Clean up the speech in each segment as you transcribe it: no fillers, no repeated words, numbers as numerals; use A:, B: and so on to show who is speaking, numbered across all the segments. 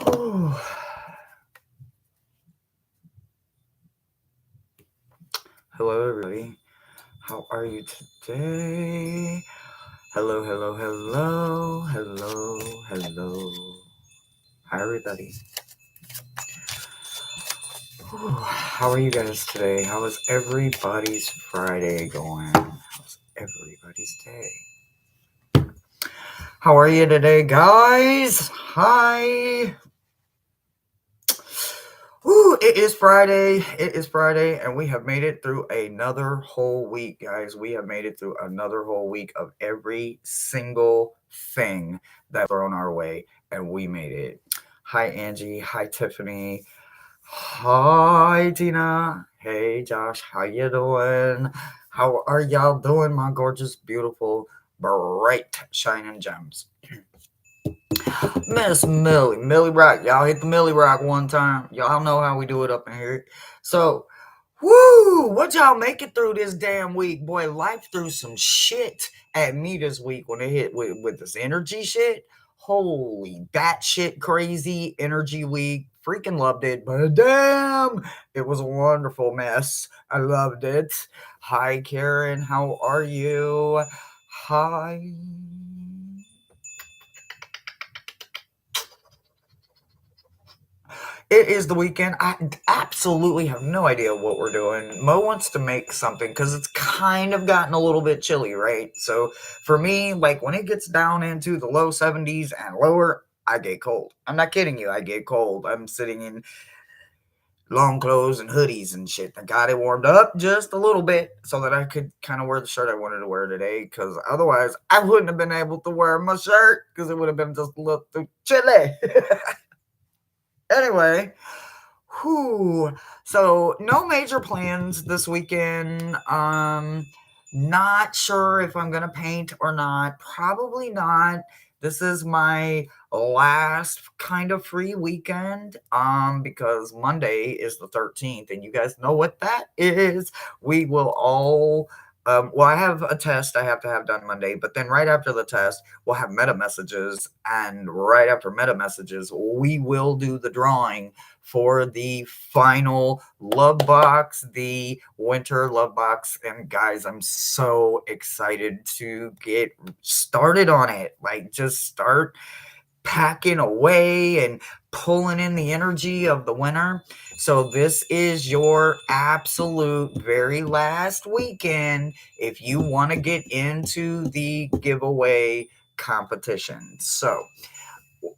A: Whew. Hello, everybody. How are you today? Hello, hello, hello, hello, hello. Hi, everybody. Whew. How are you guys today? How is everybody's Friday going? How's everybody's day? How are you today, guys? Hi. Woo, it is Friday. It is Friday, and we have made it through another whole week, guys. We have made it through another whole week of every single thing that thrown our way, and we made it. Hi, Angie. Hi, Tiffany. Hi, Tina. Hey, Josh. How you doing? How are y'all doing, my gorgeous, beautiful, bright, shining gems? Miss Millie Rock. Y'all hit the Millie Rock one time. Y'all know how we do it up in here. So, whoo, what y'all make it through this damn week? Boy, life threw some shit at me this week when it hit with this energy shit. Holy batshit crazy energy week. Freaking loved it. But damn, it was a wonderful mess. I loved it. Hi, Karen. How are you? Hi. It is the weekend. I absolutely have no idea what we're doing. Mo wants to make something because it's kind of gotten a little bit chilly, right? So for me, like when it gets down into the low 70s and lower, I get cold. I'm not kidding you. I get cold. I'm sitting in long clothes and hoodies and shit. I got it warmed up just a little bit so that I could kind of wear the shirt I wanted to wear today because otherwise I wouldn't have been able to wear my shirt because it would have been just a little too chilly. Anyway, whew. So no major plans this weekend. Not sure if I'm gonna paint or not. Probably not. This is my last kind of free weekend. Because Monday is the 13th, and you guys know what that is. We will all well, I have a test I have to have done Monday, but then right after the test, we'll have meta messages. And right after meta messages, we will do the drawing for the final love box, the winter love box. And guys, I'm so excited to get started on it. Like, just start packing away and pulling in the energy of the winter. So this is your absolute very last weekend if you want to get into the giveaway competition. So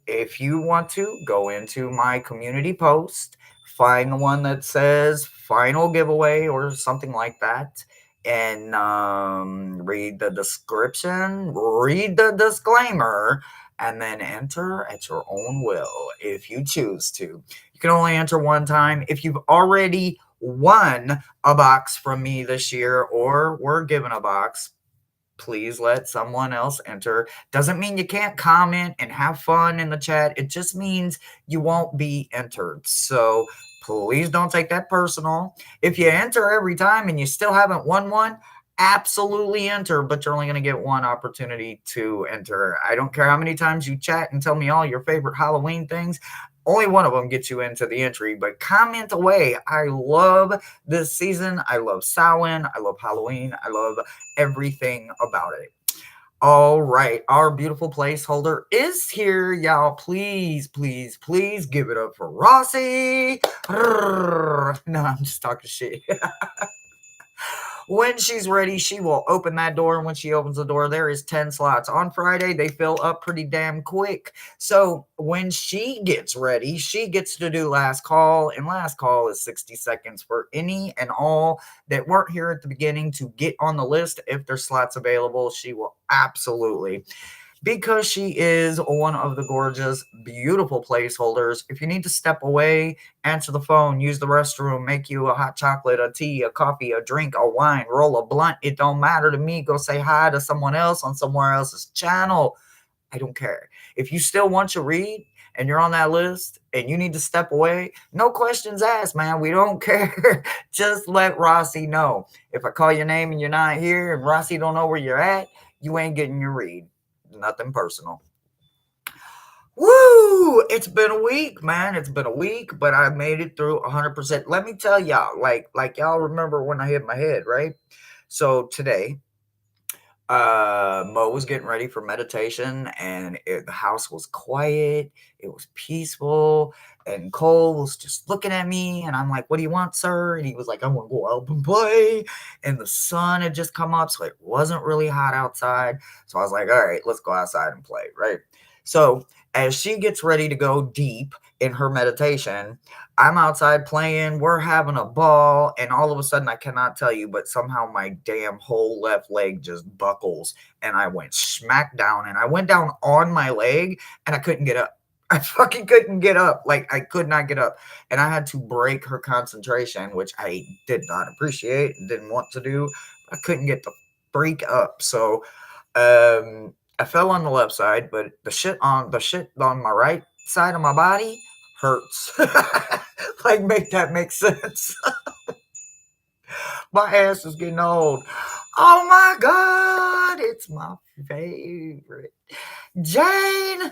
A: if you want to go into my community post, find the one that says final giveaway or something like that, and read the description, read the disclaimer, and then enter at your own will if you choose to. You can only enter one time. If you've already won a box from me this year or were given a box, please let someone else enter. Doesn't mean you can't comment and have fun in the chat. It just means you won't be entered. So please don't take that personal. If you enter every time and you still haven't won one, absolutely enter, but you're only going to get one opportunity to enter. I don't care how many times you chat and tell me all your favorite Halloween things. Only one of them gets you into the entry, but comment away. I love this season. I love Samhain. I love Halloween. I love everything about it. All right, our beautiful placeholder is here, y'all. Please, please, please give it up for Rossi. No, I'm just talking shit. When she's ready, she will open that door. And when she opens the door, there is 10 slots. On Friday, they fill up pretty damn quick. So when she gets ready, she gets to do last call. And last call is 60 seconds for any and all that weren't here at the beginning to get on the list. If there's slots available, she will absolutely, because she is one of the gorgeous, beautiful placeholders. If you need to step away, answer the phone, use the restroom, make you a hot chocolate, a tea, a coffee, a drink, a wine, roll a blunt, it don't matter to me. Go say hi to someone else on somewhere else's channel. I don't care. If you still want to read and you're on that list and you need to step away, no questions asked, man. We don't care. Just let Rossi know. If I call your name and you're not here and Rossi don't know where you're at, you ain't getting your read. Nothing personal. Woo! it's been a week, man. It's been a week, but I made it through 100%. Let me tell y'all, like y'all remember when I hit my head, right? So today, Mo was getting ready for meditation, and the house was quiet. It was peaceful, and Cole was just looking at me, and I'm like, "What do you want, sir?" And he was like, "I want to go out and play." And the sun had just come up, so it wasn't really hot outside. So I was like, "All right, let's go outside and play." Right. So as she gets ready to go deep in her meditation, I'm outside playing, we're having a ball, and all of a sudden, I cannot tell you, but somehow my damn whole left leg just buckles, and I went smack down, and I went down on my leg, and I couldn't get up. I fucking couldn't get up. Like, I could not get up. And I had to break her concentration, which I did not appreciate, didn't want to do. I couldn't get the freak up. So, I fell on the left side, but the shit on my right side of my body hurts. Like, make that make sense. My ass is getting old. Oh my god, it's my favorite. Jane,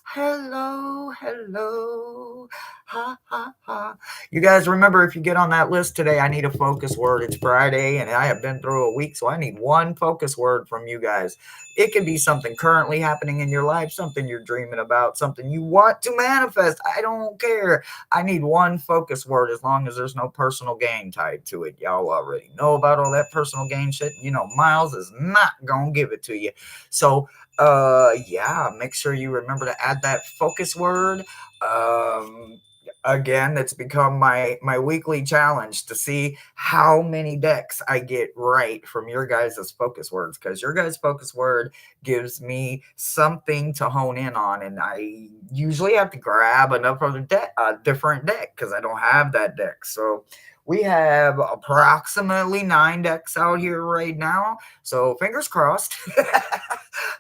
A: hello, hello. Ha ha ha. You guys remember, if you get on that list today, I need a focus word. It's Friday and I have been through a week, so I need one focus word from you guys. It can be something currently happening in your life, something you're dreaming about, something you want to manifest. I don't care. I need one focus word, as long as there's no personal gain tied to it. Y'all already know about all that personal gain shit. You know, Miles is not gonna give it to you. So yeah, make sure you remember to add that focus word. um Again, it's become my weekly challenge to see how many decks I get right from your guys' focus words, because your guys' focus word gives me something to hone in on, and I usually have to grab another deck, a different deck, because I don't have that deck. So we have approximately 9 decks out here right now, so fingers crossed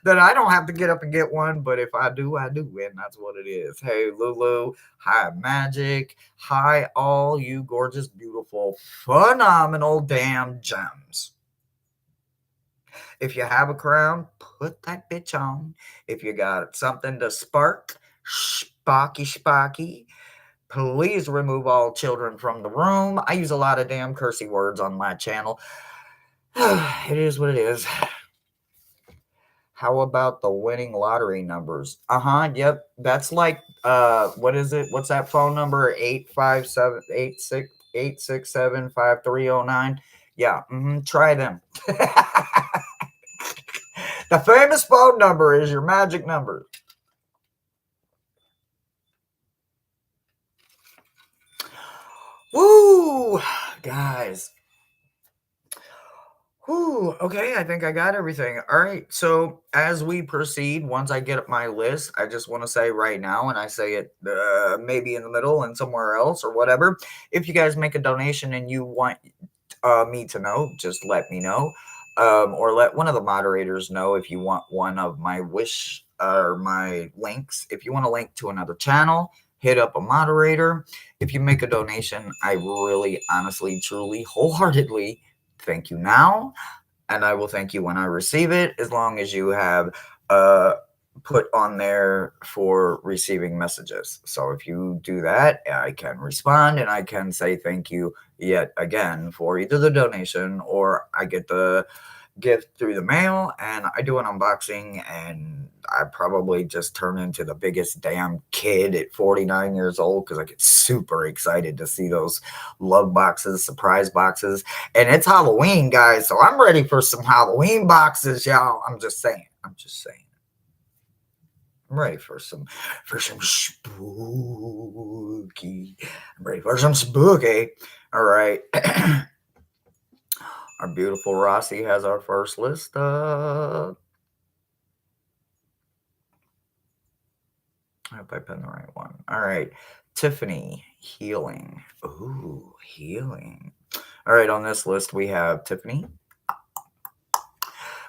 A: that I don't have to get up and get one, but if I do, I do, and that's what it is. Hey, Lulu. Hi, Magic. Hi, all you gorgeous, beautiful, phenomenal damn gems. If you have a crown, put that bitch on. If you got something to spark, spocky, please remove all children from the room. I use a lot of damn cursey words on my channel. It is what it is. How about the winning lottery numbers? Yep. That's like what is it? What's that phone number? 857-867-5309. Yeah, try them. The famous phone number is your magic number. Woo, guys. Whew, okay, I think I got everything. All right, so as we proceed, once I get up my list, I just want to say right now, and I say it maybe in the middle and somewhere else or whatever. If you guys make a donation and you want me to know, just let me know. Or let one of the moderators know if you want one of my wish or my links. If you want a link to another channel, hit up a moderator. If you make a donation, I really, honestly, truly, wholeheartedly thank you now, and I will thank you when I receive it, as long as you have put on there for receiving messages. So if you do that, I can respond and I can say thank you yet again for either the donation, or I get the gift through the mail and I do an unboxing, and I probably just turn into the biggest damn kid at 49 years old, because I get super excited to see those love boxes, surprise boxes. And it's Halloween, guys, so I'm ready for some Halloween boxes, y'all. I'm just saying. I'm ready for some spooky. I'm ready for some spooky. All right. Our beautiful Rossi has our first list up. I hope I pinned the right one. All right. Tiffany, healing. Ooh, healing. All right, on this list we have Tiffany.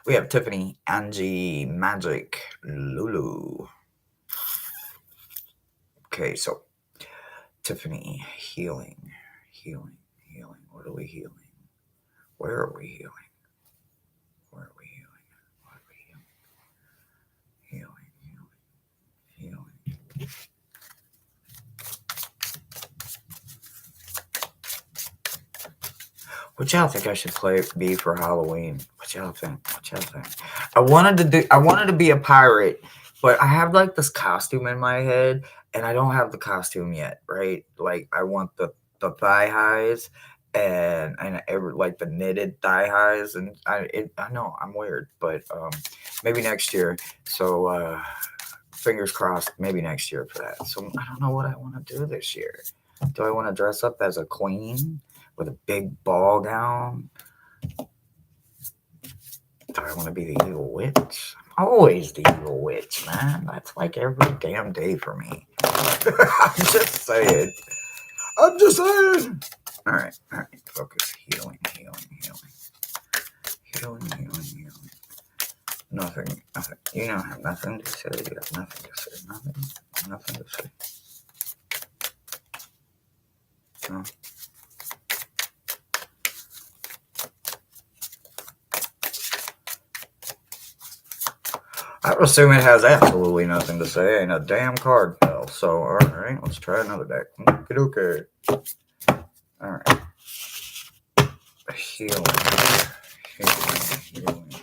A: We have Tiffany, Angie, Magic, Lulu. Okay, so Tiffany, healing. What are we healing? Where are we healing? What are we healing? Healing. What y'all think I should be for Halloween? What y'all think? What y'all think? I wanted to be a pirate, but I have like this costume in my head, and I don't have the costume yet, right? Like I want the thigh highs and like the knitted thigh highs, and I know I'm weird, but maybe next year. So fingers crossed, maybe next year for that. So I don't know what I want to do this year. Do I want to dress up as a queen with a big ball gown? Do I want to be the evil witch? I'm always the evil witch, man. That's like every damn day for me. I'm just saying. I'm just saying. All right, all right. Focus. Healing, healing, healing. Healing, healing, healing. Nothing, nothing. You don't have nothing to say. You have nothing to say. Nothing, nothing to say. No. I assume it has absolutely nothing to say. Ain't a damn card fell. So, all right, let's try another deck. Okay. All right. Healing. Healing. Healing.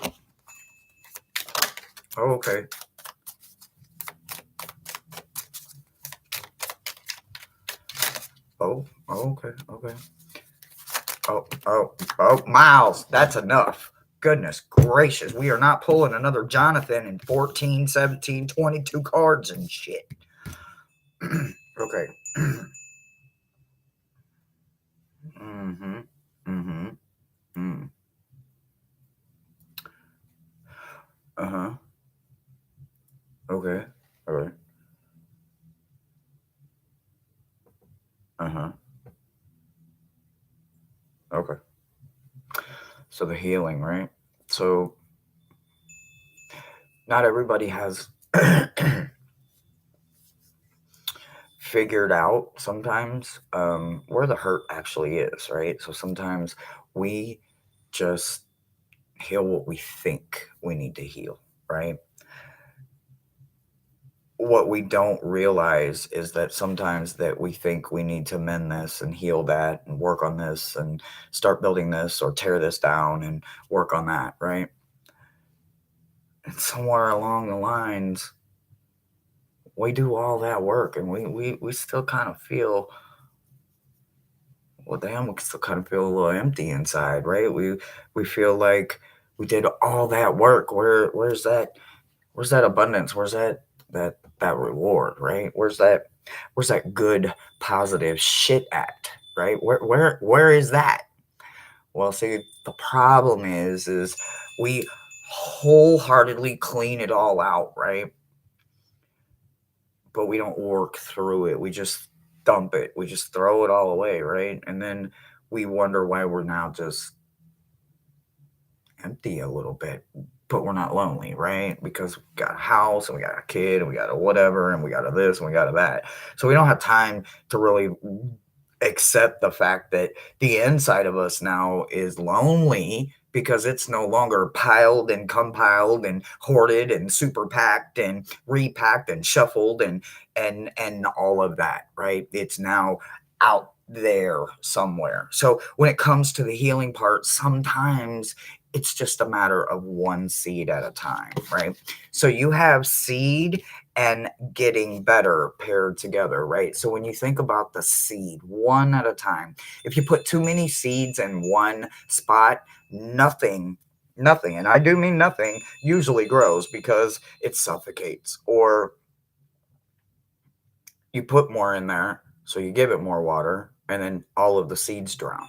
A: Oh, okay. Oh, okay, okay. Oh, Miles, that's enough. Goodness gracious, we are not pulling another Jonathan in 14, 17, 22 cards and shit. Okay. Mm-hmm. Mm-hmm. Mm. Uh-huh. Okay. All right. Uh-huh. Okay. So the healing, right? So not everybody has figured out sometimes where the hurt actually is, right? So sometimes we just heal what we think we need to heal, right? What we don't realize is that sometimes that we think we need to mend this and heal that and work on this and start building this or tear this down and work on that, right? And somewhere along the lines, we do all that work and we still kind of feel, well, damn, we still kind of feel a little empty inside, right? We feel like we did all that work. Where's that? Where's that abundance? Where's that reward, right? Where's that good positive shit at, right? Where is that? Well, see, the problem is we wholeheartedly clean it all out, right? But we don't work through it. We just dump it. We just throw it all away, right? And then we wonder why we're now just empty a little bit, but we're not lonely, right? Because we got a house and we got a kid and we got a whatever and we got a this and we got a that. So we don't have time to really accept the fact that the inside of us now is lonely because it's no longer piled and compiled and hoarded and super packed and repacked and shuffled and all of that, right? It's now out there somewhere. So when it comes to the healing part, sometimes it's just a matter of one seed at a time, right? So you have seed and getting better paired together, right? So when you think about the seed, one at a time, if you put too many seeds in one spot, nothing, and I do mean nothing, usually grows because it suffocates, or you put more in there, so you give it more water, and then all of the seeds drowned,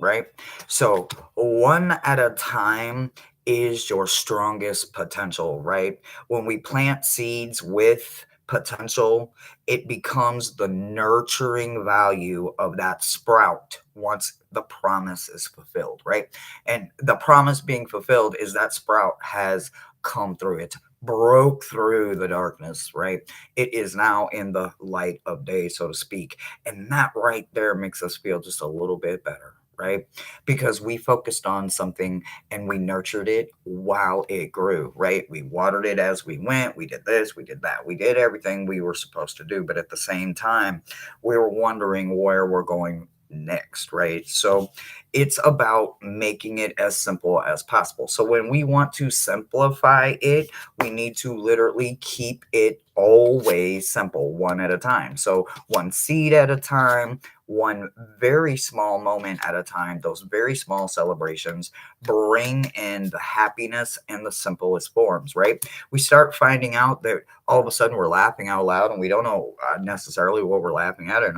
A: right? So one at a time is your strongest potential, right? When we plant seeds with potential, it becomes the nurturing value of that sprout once the promise is fulfilled, right? And the promise being fulfilled is that sprout has come through, it broke through the darkness, right? It is now in the light of day, so to speak. And that right there makes us feel just a little bit better, right? Because we focused on something and we nurtured it while it grew, right? We watered it as we went. We did this, we did that. We did everything we were supposed to do. But at the same time, we were wondering where we're going next, right? So it's about making it as simple as possible. So when we want to simplify it, we need to literally keep it always simple, one at a time. So one seed at a time, one very small moment at a time. Those very small celebrations bring in the happiness in the simplest forms, right? We start finding out that all of a sudden we're laughing out loud and we don't know necessarily what we're laughing at, and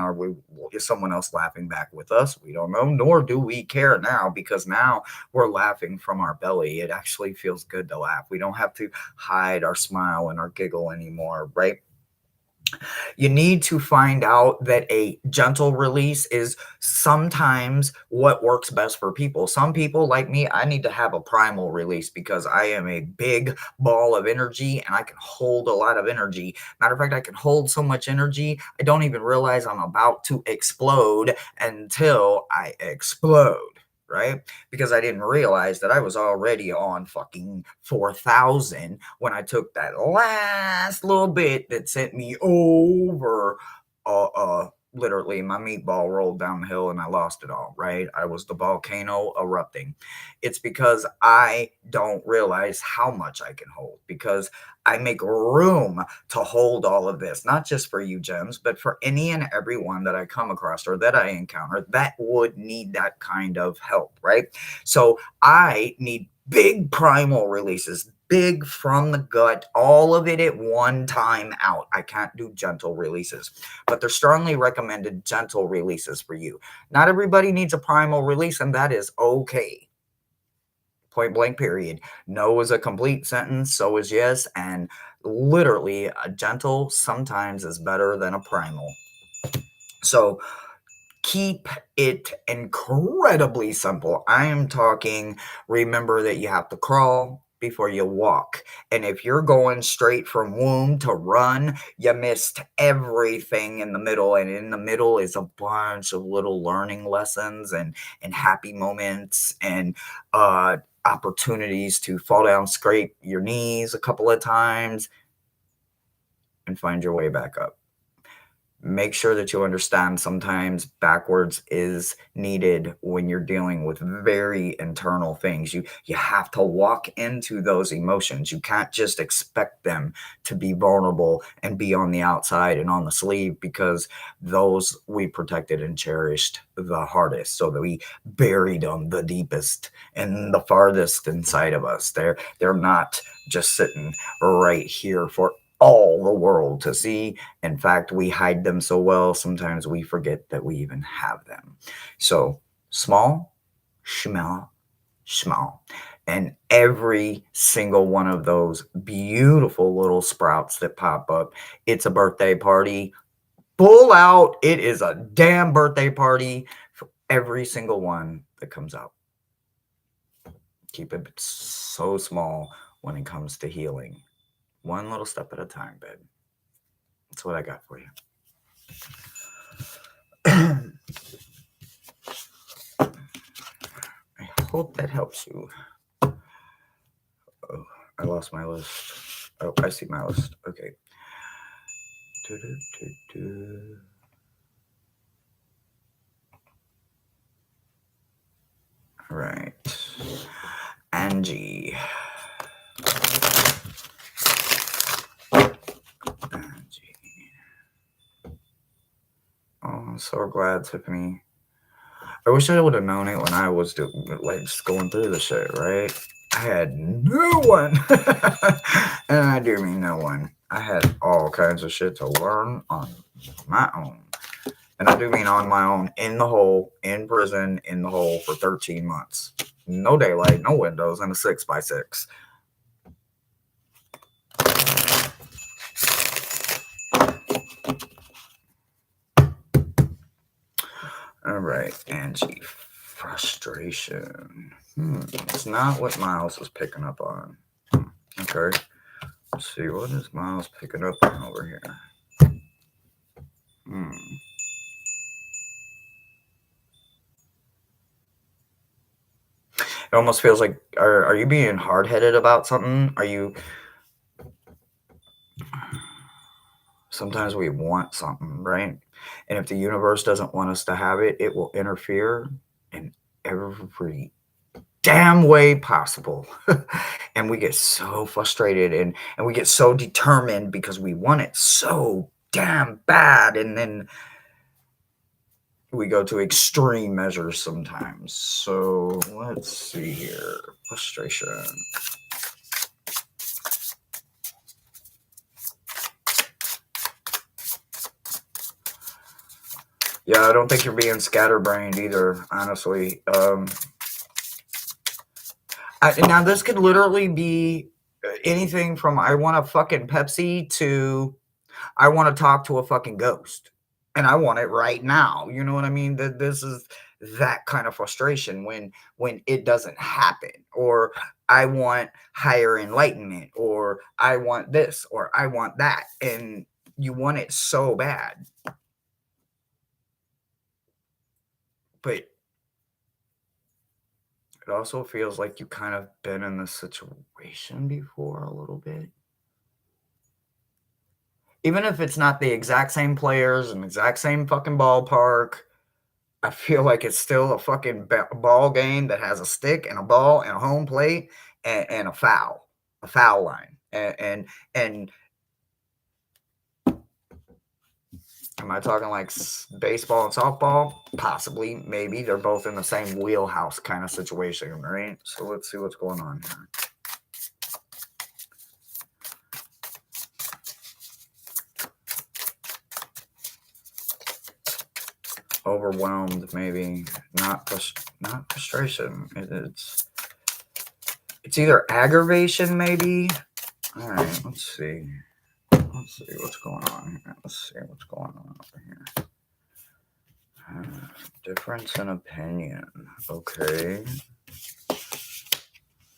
A: is someone else laughing back with us? We don't know, nor do we care now, because now we're laughing from our belly. It actually feels good to laugh. We don't have to hide our smile and our giggle anymore, right? You need to find out that a gentle release is sometimes what works best for people. Some people, like me, I need to have a primal release because I am a big ball of energy and I can hold a lot of energy. Matter of fact, I can hold so much energy, I don't even realize I'm about to explode until I explode. Right? Because I didn't realize that I was already on fucking 4,000 when I took that last little bit that sent me over. Literally, my meatball rolled down the hill and I lost it all, right? I was the volcano erupting. It's because I don't realize how much I can hold, because I make room to hold all of this, not just for you, Gems, but for any and everyone that I come across or that I encounter that would need that kind of help, right? So I need big primal releases, big from the gut, all of it at one time out. I can't do gentle releases, but they're strongly recommended gentle releases for you. Not everybody needs a primal release, and that is okay. Point blank, period. No is a complete sentence, so is yes, and literally, a gentle sometimes is better than a primal. So keep it incredibly simple. I am talking, remember that you have to crawl before you walk. And if you're going straight from womb to run, you missed everything in the middle. And in the middle is a bunch of little learning lessons and happy moments and opportunities to fall down, scrape your knees a couple of times, and find your way back up. Make sure that you understand sometimes backwards is needed when you're dealing with very internal things. You have to walk into those emotions. You can't just expect them to be vulnerable and be on the outside and on the sleeve, because those we protected and cherished the hardest, so that we buried them the deepest and the farthest inside of us. They're not just sitting right here for all the world to see. In fact, we hide them so well, sometimes we forget that we even have them. So, small, small, small. And every single one of those beautiful little sprouts that pop up, it's a birthday party. Pull out. It is a damn birthday party for every single one that comes out. Keep it so small when it comes to healing. One little step at a time, babe. That's what I got for you. I hope that helps you. Oh, I lost my list. Oh, I see my list. Okay. All right. Angie. Oh, I'm so glad, Tiffany. I wish I would have known it when I was just going through the shit, right? I had no one. And I do mean no one. I had all kinds of shit to learn on my own. And I do mean on my own, in the hole, in prison, in the hole for 13 months. No daylight, no windows, and a 6x6. All right, Angie. Frustration. It's not what Miles is picking up on. Okay. Let's see, what is Miles picking up on over here? It almost feels like, are you being hard-headed about something? Are you Sometimes we want something, right? And if the universe doesn't want us to have it, it will interfere in every damn way possible. And we get so frustrated and we get so determined because we want it so damn bad. And then we go to extreme measures sometimes. So let's see here. Frustration. Yeah, I don't think you're being scatterbrained either, honestly. Now this could literally be anything from I want a fucking Pepsi to I want to talk to a fucking ghost, and I want it right now. You know what I mean? That this is that kind of frustration when it doesn't happen, or I want higher enlightenment, or I want this, or I want that, and you want it so bad, but it also feels like you kind of been in this situation before a little bit. Even if it's not the exact same players and exact same fucking ballpark, I feel like it's still a fucking ball game that has a stick and a ball and a home plate and a foul line. And am I talking like baseball and softball? Possibly, maybe. They're both in the same wheelhouse kind of situation, right? So let's see what's going on here. Overwhelmed, maybe. Not frustration. It's either aggravation, maybe. All right, let's see. Let's see what's going on here. Let's see what's going on over here. Difference in opinion. Okay.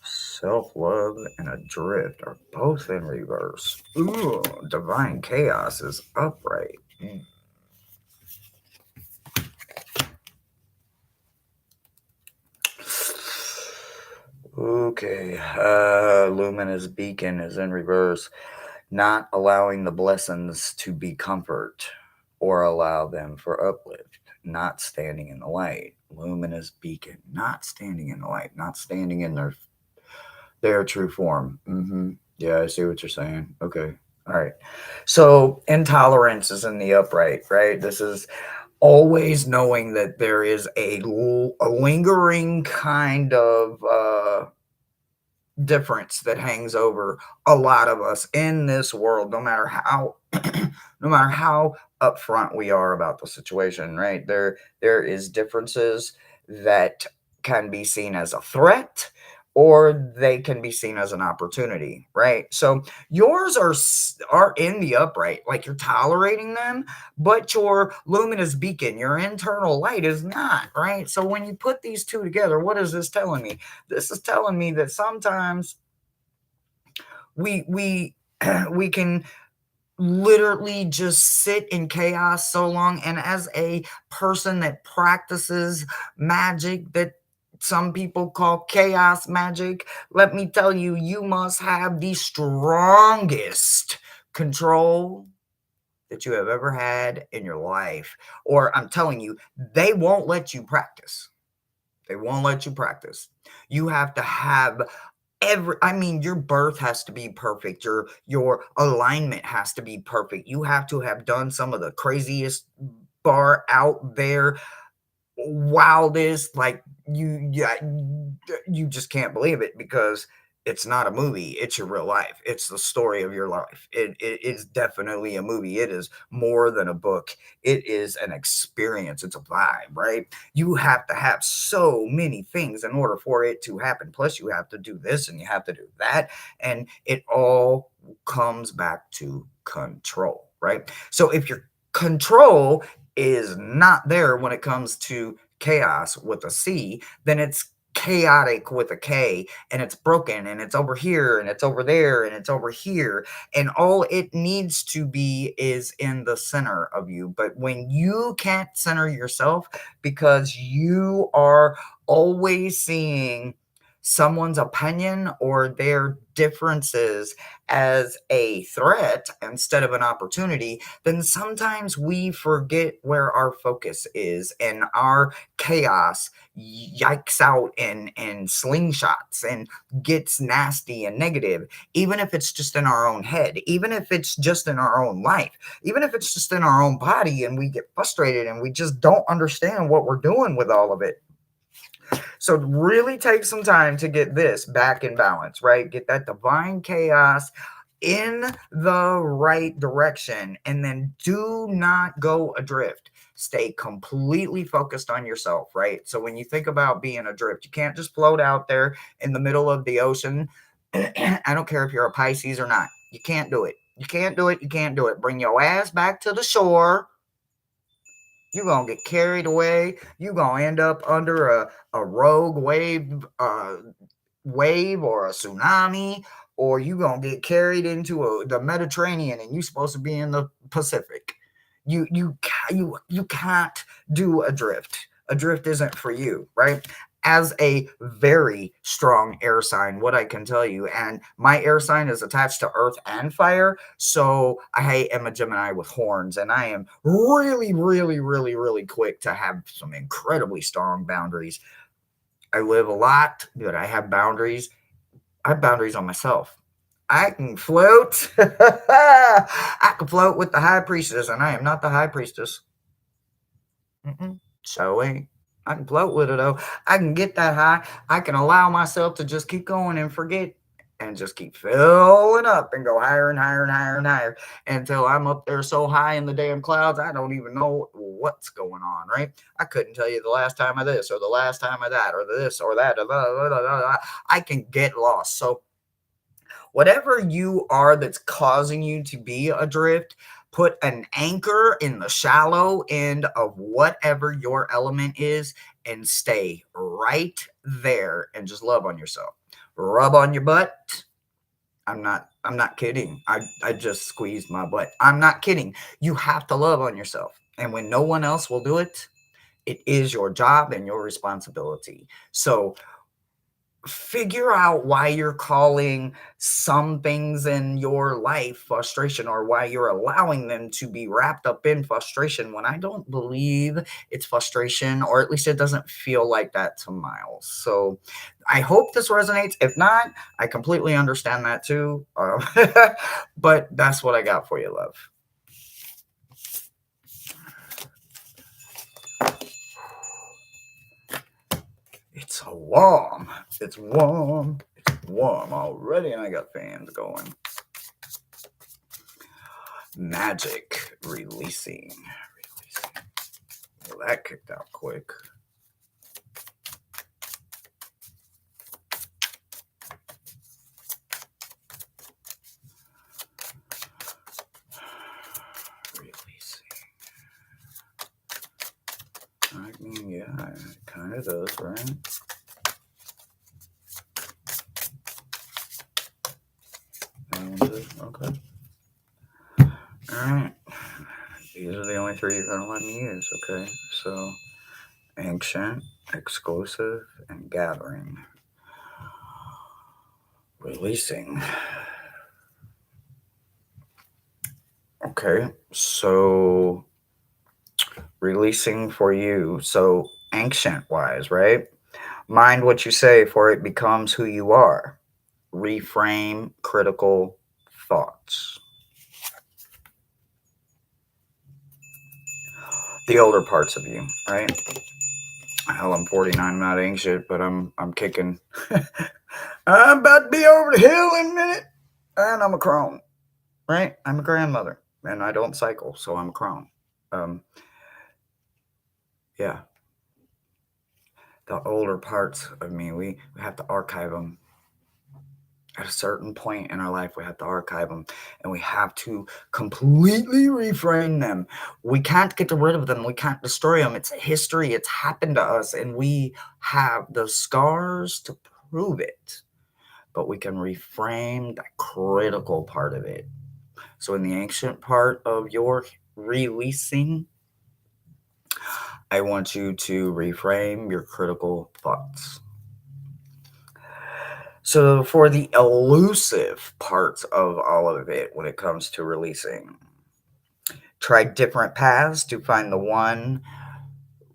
A: Self-love and adrift are both in reverse. Ooh, divine chaos is upright. Okay. Luminous beacon is in reverse. Not allowing the blessings to be comfort or allow them for uplift. Not standing in the light. Luminous beacon. Not standing in the light. Not standing in their true form. Yeah, I see what you're saying. Okay. All right. So intolerance is in the upright, right? This is always knowing that there is a lingering kind of difference that hangs over a lot of us in this world, no matter how no matter how upfront we are about the situation, right? There is differences that can be seen as a threat or they can be seen as an opportunity, right? So yours are in the upright, like you're tolerating them, but your luminous beacon, your internal light is not, right? So when you put these two together, what is this telling me? This is telling me that sometimes we we can literally just sit in chaos so long, and as a person that practices magic that some people call chaos magic, let me tell you, you must have the strongest control that you have ever had in your life, or I'm telling you, they won't let you practice. They won't let you practice. You have to have I mean, your birth has to be perfect. Your alignment has to be perfect. You have to have done some of the craziest bar out there wildest, like you just can't believe it because it's not a movie, it's your real life, it's the story of your life. It is definitely a movie. It is more than a book. It is an experience. It's a vibe, right? You have to have so many things in order for it to happen, plus you have to do this and you have to do that, and it all comes back to control, right? So if your control is not there when it comes to chaos with a C, then it's chaotic with a K, and it's broken and it's over here and it's over there and it's over here. And all it needs to be is in the center of you. But when you can't center yourself because you are always seeing someone's opinion or their differences as a threat instead of an opportunity, then sometimes we forget where our focus is, and our chaos yikes out and slingshots and gets nasty and negative, even if it's just in our own head, even if it's just in our own life, even if it's just in our own body, and we get frustrated and we just don't understand what we're doing with all of it. So really take some time to get this back in balance, right? Get that divine chaos in the right direction, and then do not go adrift. Stay completely focused on yourself, right? So when you think about being adrift, you can't just float out there in the middle of the ocean. I don't care if you're a Pisces or not. You can't do it. You can't do it. You can't do it. Bring your ass back to the shore. You're going to get carried away. You're going to end up under a rogue wave or a tsunami, or you gonna get carried into the Mediterranean and you supposed to be in the Pacific. You can't do adrift. Adrift isn't for you, right? As a very strong air sign, what I can tell you, and my air sign is attached to earth and fire, so I am a Gemini with horns, and I am really, really, really, really quick to have some incredibly strong boundaries. I live a lot, but I have boundaries. I have boundaries on myself. I can float. I can float with the high priestess, and I am not the high priestess. So I can float with it though. I can get that high. I can allow myself to just keep going and forget, and just keep filling up and go higher and higher and higher and higher until I'm up there so high in the damn clouds I don't even know what's going on, right? I couldn't tell you the last time of this or the last time of that or this or that. Or blah, blah, blah, blah. I can get lost. So whatever you are that's causing you to be adrift, put an anchor in the shallow end of whatever your element is and stay right there and just love on yourself. Rub on your butt. I'm not kidding. I just squeezed my butt. I'm not kidding. You have to love on yourself. And when no one else will do it, it is your job and your responsibility. So figure out why you're calling some things in your life frustration, or why you're allowing them to be wrapped up in frustration, when I don't believe it's frustration, or at least it doesn't feel like that to Miles. So I hope this resonates. If not, I completely understand that too. But that's what I got for you, love. It's warm. It's warm. It's warm already, and I got fans going. Magic releasing. Well, that kicked out quick. Releasing. I mean, yeah, it kind of does, right? Okay. Alright. These are the only three you're going to let me use, okay? So, ancient, exclusive, and gathering. Releasing. Okay, so releasing for you. So, ancient wise, right? Mind what you say, for it becomes who you are. Reframe critical thoughts. The older parts of you, right? Hell, I'm 49. I'm not ancient, but I'm kicking. I'm about to be over the hill in a minute, and I'm a crone, right? I'm a grandmother, and I don't cycle, so I'm a crone. Yeah, the older parts of me, we have to archive them. At a certain point in our life, we have to archive them, and we have to completely reframe them. We can't get rid of them. We can't destroy them. It's history. It's happened to us, and we have the scars to prove it. But we can reframe that critical part of it. So, in the ancient part of your releasing, I want you to reframe your critical thoughts. So for the elusive parts of all of it when it comes to releasing, try different paths to find the one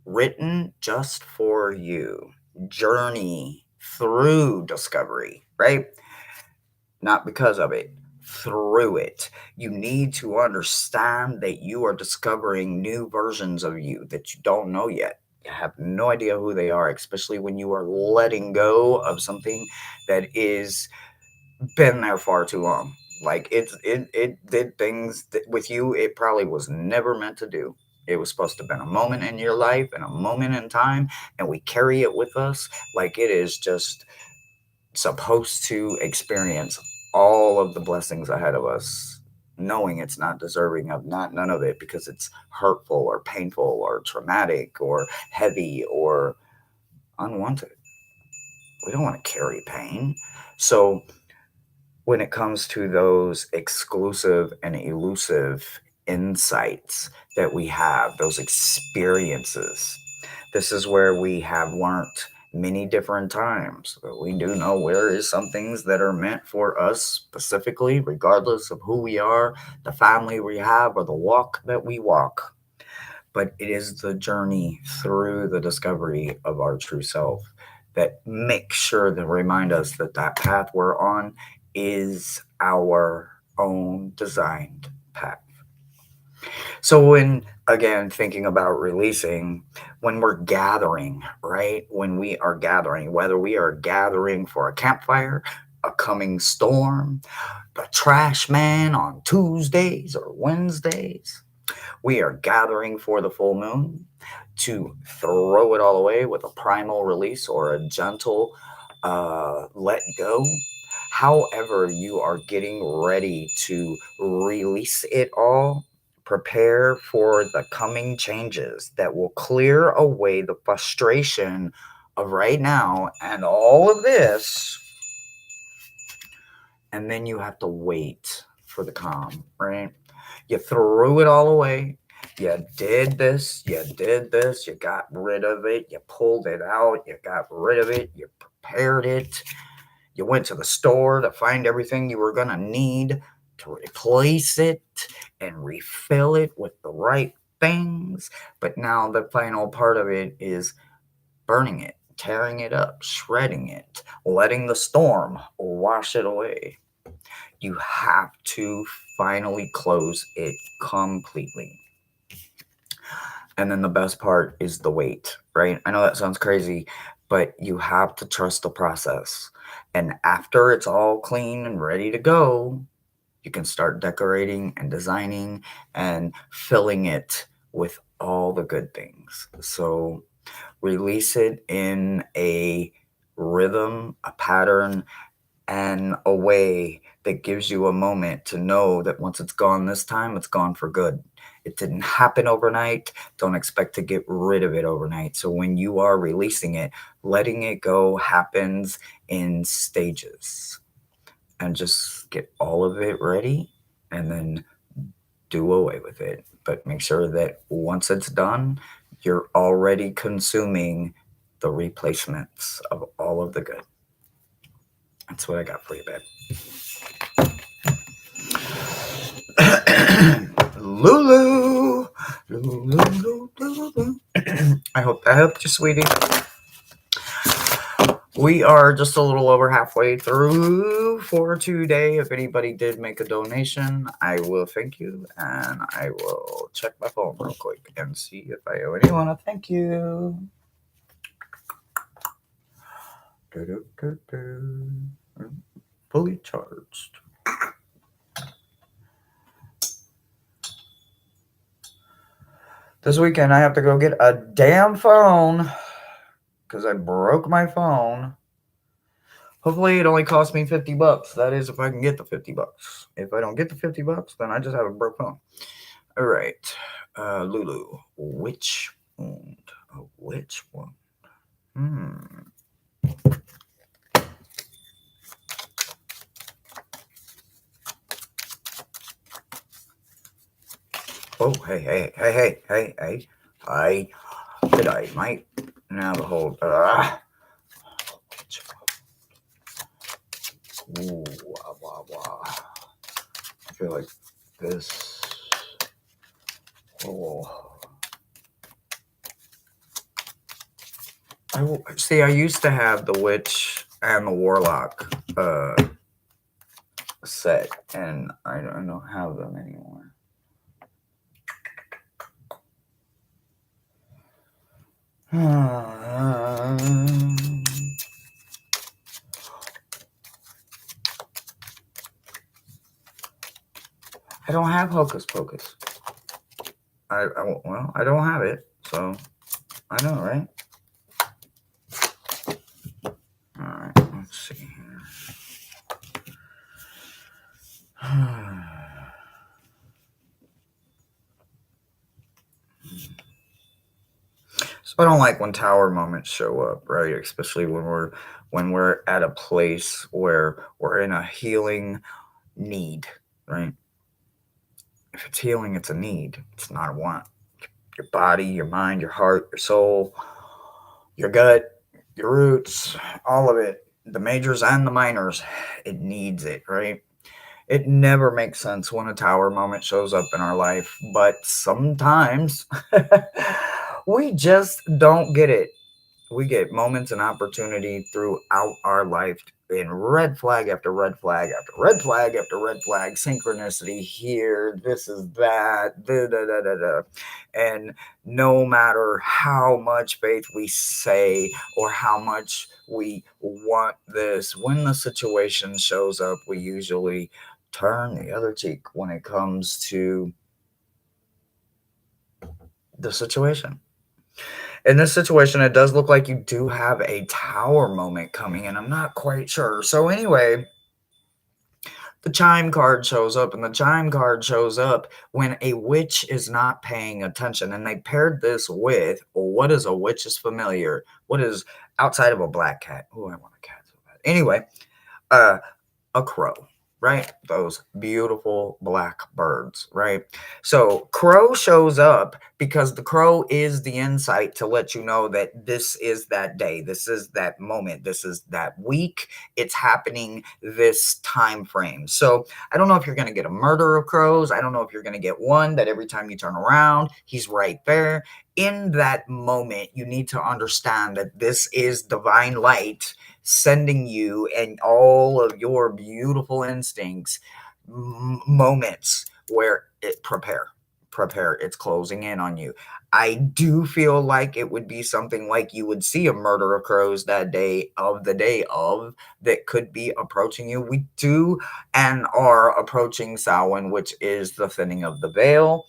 A: written just for you. Journey through discovery, right? Not because of it, through it. You need to understand that you are discovering new versions of you that you don't know yet. You have no idea who they are, especially when you are letting go of something that is been there far too long. Like it did things that with you it probably was never meant to do. It was supposed to have been a moment in your life and a moment in time, and we carry it with us like it is just supposed to experience all of the blessings ahead of us, knowing it's not deserving of not none of it because it's hurtful or painful or traumatic or heavy or unwanted. We don't want to carry pain. So when it comes to those exclusive and elusive insights that we have, those experiences, this is where we have learned many different times. We do know there is some things that are meant for us specifically, regardless of who we are, the family we have, or the walk that we walk. But it is the journey through the discovery of our true self that makes sure to remind us that that path we're on is our own designed path. So when again thinking about releasing, when we're gathering, right? When we are gathering, whether we are gathering for a campfire, a coming storm, the trash man on Tuesdays or Wednesdays, we are gathering for the full moon to throw it all away with a primal release or a gentle let go. However, you are getting ready to release it all, prepare for the coming changes that will clear away the frustration of right now and all of this. And then you have to wait for the calm, right? You threw it all away. You did this, you got rid of it, you pulled it out, you got rid of it, you prepared it, you went to the store to find everything you were going to need to replace it and refill it with the right things. But now the final part of it is burning it, tearing it up, shredding it, letting the storm wash it away. You have to finally close it completely. And then the best part is the wait, right? I know that sounds crazy, but you have to trust the process. And after it's all clean and ready to go, you can start decorating and designing and filling it with all the good things. So release it in a rhythm, a pattern, and a way that gives you a moment to know that once it's gone this time, it's gone for good. It didn't happen overnight. Don't expect to get rid of it overnight. So when you are releasing it, letting it go happens in stages. And just get all of it ready and then do away with it. But make sure that once it's done, you're already consuming the replacements of all of the good. That's what I got for you, babe. Lulu. Lulu, Lulu. I hope that helped you, sweetie. We are just a little over halfway through for today. If anybody did make a donation, I will thank you, and I will check my phone real quick and see if I owe anyone a thank you. Fully charged. This weekend I have to go get a damn phone because I broke my phone. Hopefully it only cost me $50. That is if I can get the $50. If I don't get the $50, then I just have a broke phone. All right. Lulu, which wound? Oh, which one? Oh, hey. Good eye, mate. Now behold. Ooh, wah, wah, wah. I feel like this. Oh. See, I used to have the witch and the warlock set, and I don't have them anymore. I don't have Hocus Pocus. Well, I don't have it, so I know, right? All right, let's see here. So I don't like when tower moments show up, right? Especially when we're at a place where we're in a healing need, right? If it's healing, it's a need. It's not a want. Your body, your mind, your heart, your soul, your gut, your roots, all of it, the majors and the minors, it needs it, right? It never makes sense when a tower moment shows up in our life, but sometimes we just don't get it. We get moments and opportunity throughout our life in red flag after red flag after red flag after red flag, synchronicity here, this is that, da, da, da, da, da. And no matter how much faith we say or how much we want this, when the situation shows up, we usually turn the other cheek when it comes to the situation. In this situation, it does look like you do have a tower moment coming, and I'm not quite sure. So, anyway, the chime card shows up, and the chime card shows up when a witch is not paying attention. And they paired this with, well, what is a witch is familiar? What is outside of a black cat? Oh, I want a cat so bad. Anyway, uh, a crow, right? Those beautiful black birds, right? So crow shows up because the crow is the insight to let you know that this is that day, this is that moment, this is that week. It's happening this time frame. So I don't know if you're going to get a murder of crows. I don't know if you're going to get one that every time you turn around, he's right there. In that moment, you need to understand that this is divine light sending you and all of your beautiful instincts moments where it prepare, it's closing in on you. I do feel like it would be something like you would see a murder of crows that day of that could be approaching you. We do and are approaching Samhain, which is the thinning of the veil,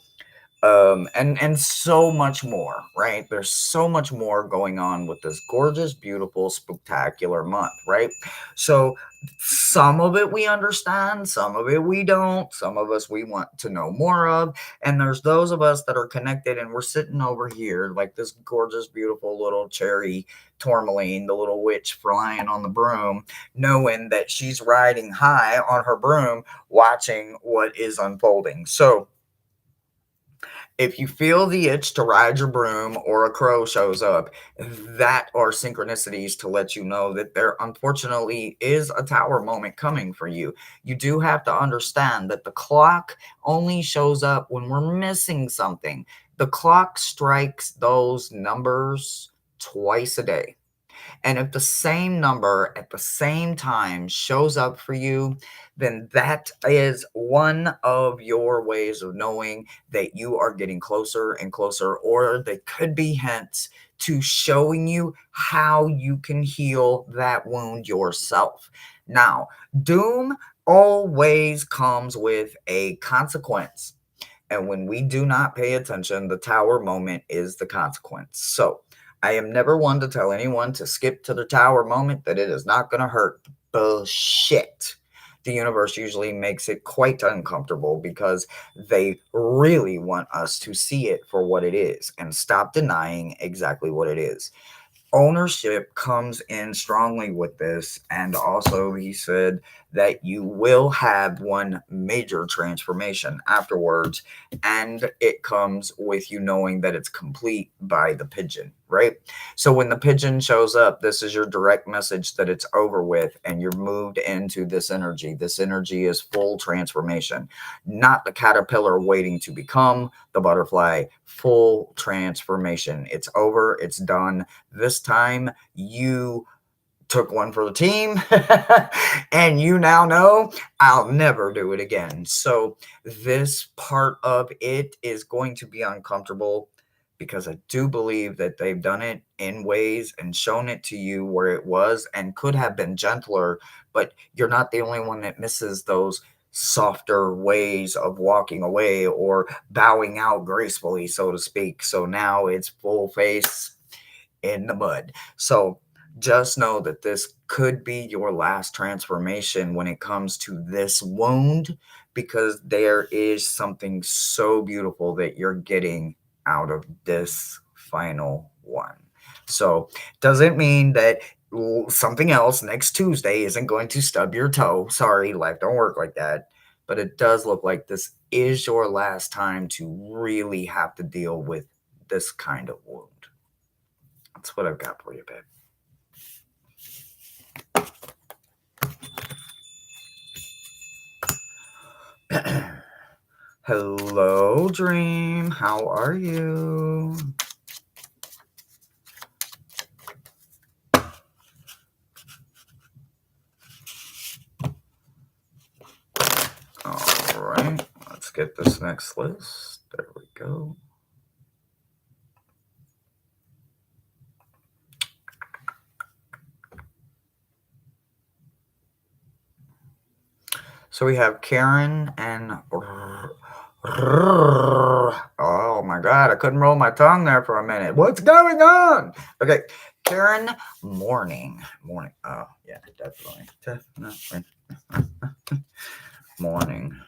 A: and so much more, right? There's so much more going on with this gorgeous, beautiful, spectacular month, right? So some of it we understand, some of it we don't, some of us we want to know more of, and there's those of us that are connected and we're sitting over here like this gorgeous, beautiful little cherry tourmaline, the little witch flying on the broom, knowing that she's riding high on her broom, watching what is unfolding. So if you feel the itch to ride your broom or a crow shows up, that are synchronicities to let you know that there unfortunately is a tower moment coming for you. You do have to understand that the clock only shows up when we're missing something. The clock strikes those numbers twice a day. And if the same number at the same time shows up for you, then that is one of your ways of knowing that you are getting closer and closer, or they could be hints to showing you how you can heal that wound yourself. Now, doom always comes with a consequence. And when we do not pay attention, the tower moment is the consequence. So I am never one to tell anyone to skip to the tower moment, that it is not going to hurt. Bullshit. The universe usually makes it quite uncomfortable because they really want us to see it for what it is and stop denying exactly what it is. Ownership comes in strongly with this, and also he said that you will have one major transformation afterwards, and it comes with you knowing that it's complete by the pigeon, right? So when the pigeon shows up, this is your direct message that it's over with and you're moved into this energy. This energy is full transformation, not the caterpillar waiting to become the butterfly. Full transformation. It's over. It's done. This time you took one for the team and you now know I'll never do it again. So this part of it is going to be uncomfortable because I do believe that they've done it in ways and shown it to you where it was and could have been gentler, but you're not the only one that misses those softer ways of walking away or bowing out gracefully, so to speak. So now it's full face in the mud. So just know that this could be your last transformation when it comes to this wound, because there is something so beautiful that you're getting out of this final one. So doesn't mean that something else next Tuesday isn't going to stub your toe. Sorry, life don't work like that. But it does look like this is your last time to really have to deal with this kind of wound. That's what I've got for you, babe. Hello, Dream. How are you? All right. Let's get this next list. There we go. So we have Karen and... Oh my God, I couldn't roll my tongue there for a minute. What's going on? Okay, Karen, morning. Oh, yeah, definitely. Morning.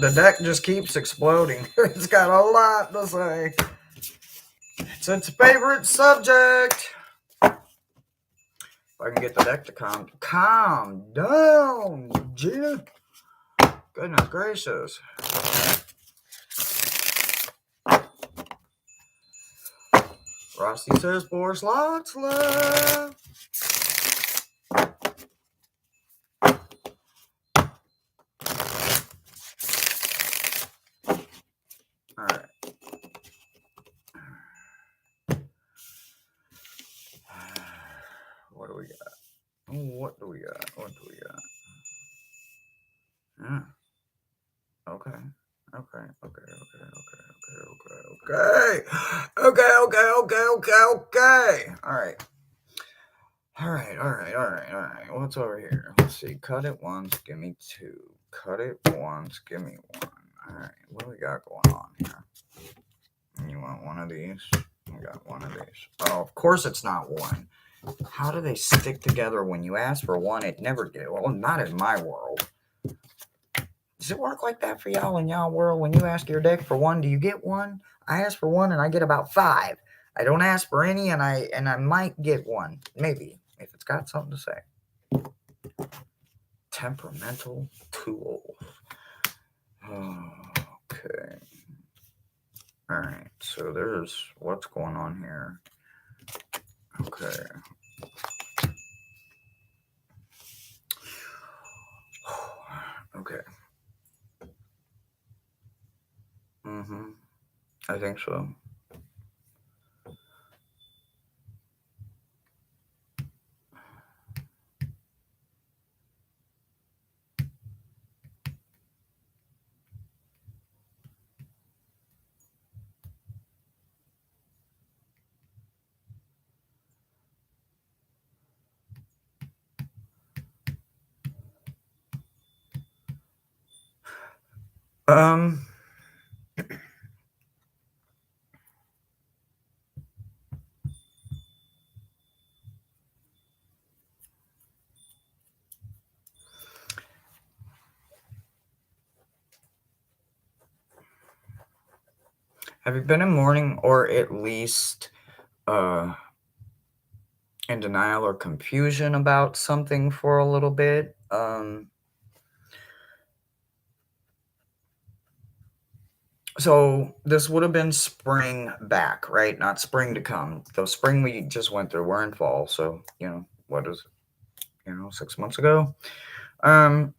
A: The deck just keeps exploding. It's got a lot to say. It's its favorite subject. If I can get the deck to calm down, Gina. Goodness gracious. Frosty says 4 slots left. All right. What do we got? Yeah. Okay. All right. What's over here? Let's see. Cut it once, give me 2. Cut it once, give me 1. All right. What do we got going on here? You want one of these? I got one of these. Oh, of course it's not 1. How do they stick together? When you ask for 1, it never gets. Well, not in my world. Does it work like that for y'all in y'all world? When you ask your deck for 1, do you get 1? I ask for 1 and I get about 5. I don't ask for any and I might get 1. Maybe. If it's got something to say. Temperamental tool. Okay. Alright, so there's what's going on here. Okay. Okay. I think so. Um, have you been in mourning or at least uh in denial or confusion about something for a little bit? So this would have been spring back, right? Not spring to come. The spring we just went through, we're in fall, so what is 6 months ago? Um,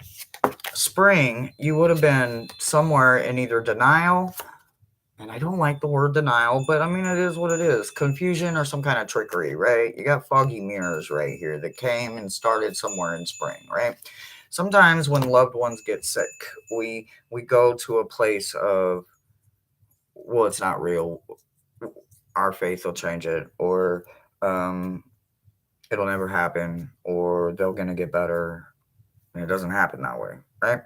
A: Spring, you would have been somewhere in either denial, and I don't like the word denial, but I mean it is what it is. Confusion or some kind of trickery, right? You got foggy mirrors right here that came and started somewhere in spring, right? Sometimes when loved ones get sick, we go to a place of, well, it's not real. Our faith will change it, or um, it'll never happen, or they're gonna get better, and it doesn't happen that way, right?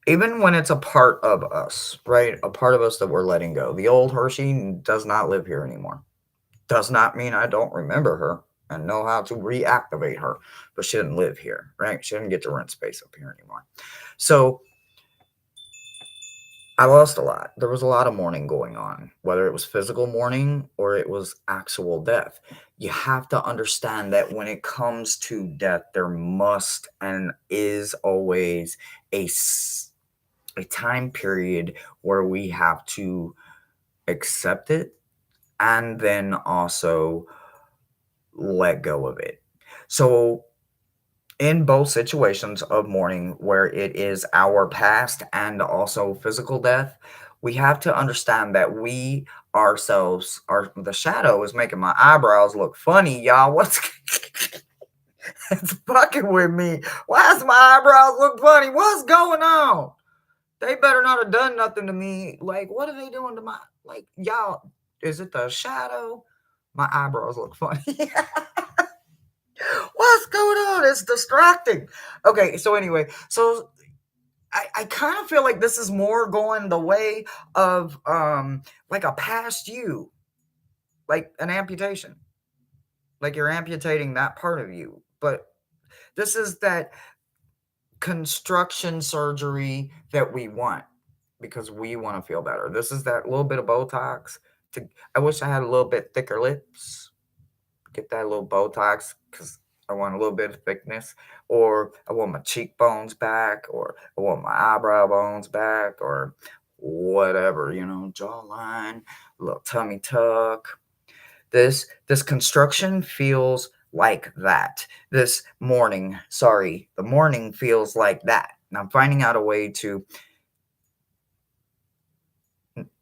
A: Even when it's a part of us, right? A part of us that we're letting go. The old Hershey does not live here anymore. Does not mean I don't remember her and know how to reactivate her, but she didn't live here, right? She didn't get to rent space up here anymore. So I lost a lot. There was a lot of mourning going on, whether it was physical mourning or it was actual death. You have to understand that when it comes to death, there must and is always a time period where we have to accept it and then also let go of it. So in both situations of mourning where it is our past and also physical death, we have to understand that we ourselves are the shadow is making my eyebrows look funny, y'all. What's it's fucking with me? Why does my eyebrows look funny? What's going on? They better not have done nothing to me. Like, what are they doing to my, like, y'all? Is it the shadow? My eyebrows look funny. What's going on? It's distracting. Okay, so anyway, so I kind of feel like this is more going the way of like a past you, like an amputation. Like you're amputating that part of you. But this is that construction surgery that we want because we want to feel better. This is that little bit of Botox. I wish I had a little bit thicker lips. Get that little Botox because I want a little bit of thickness, or I want my cheekbones back, or I want my eyebrow bones back, or whatever, jawline, a little tummy tuck. This construction feels like that. This morning, sorry, the morning feels like that. And I'm finding out a way to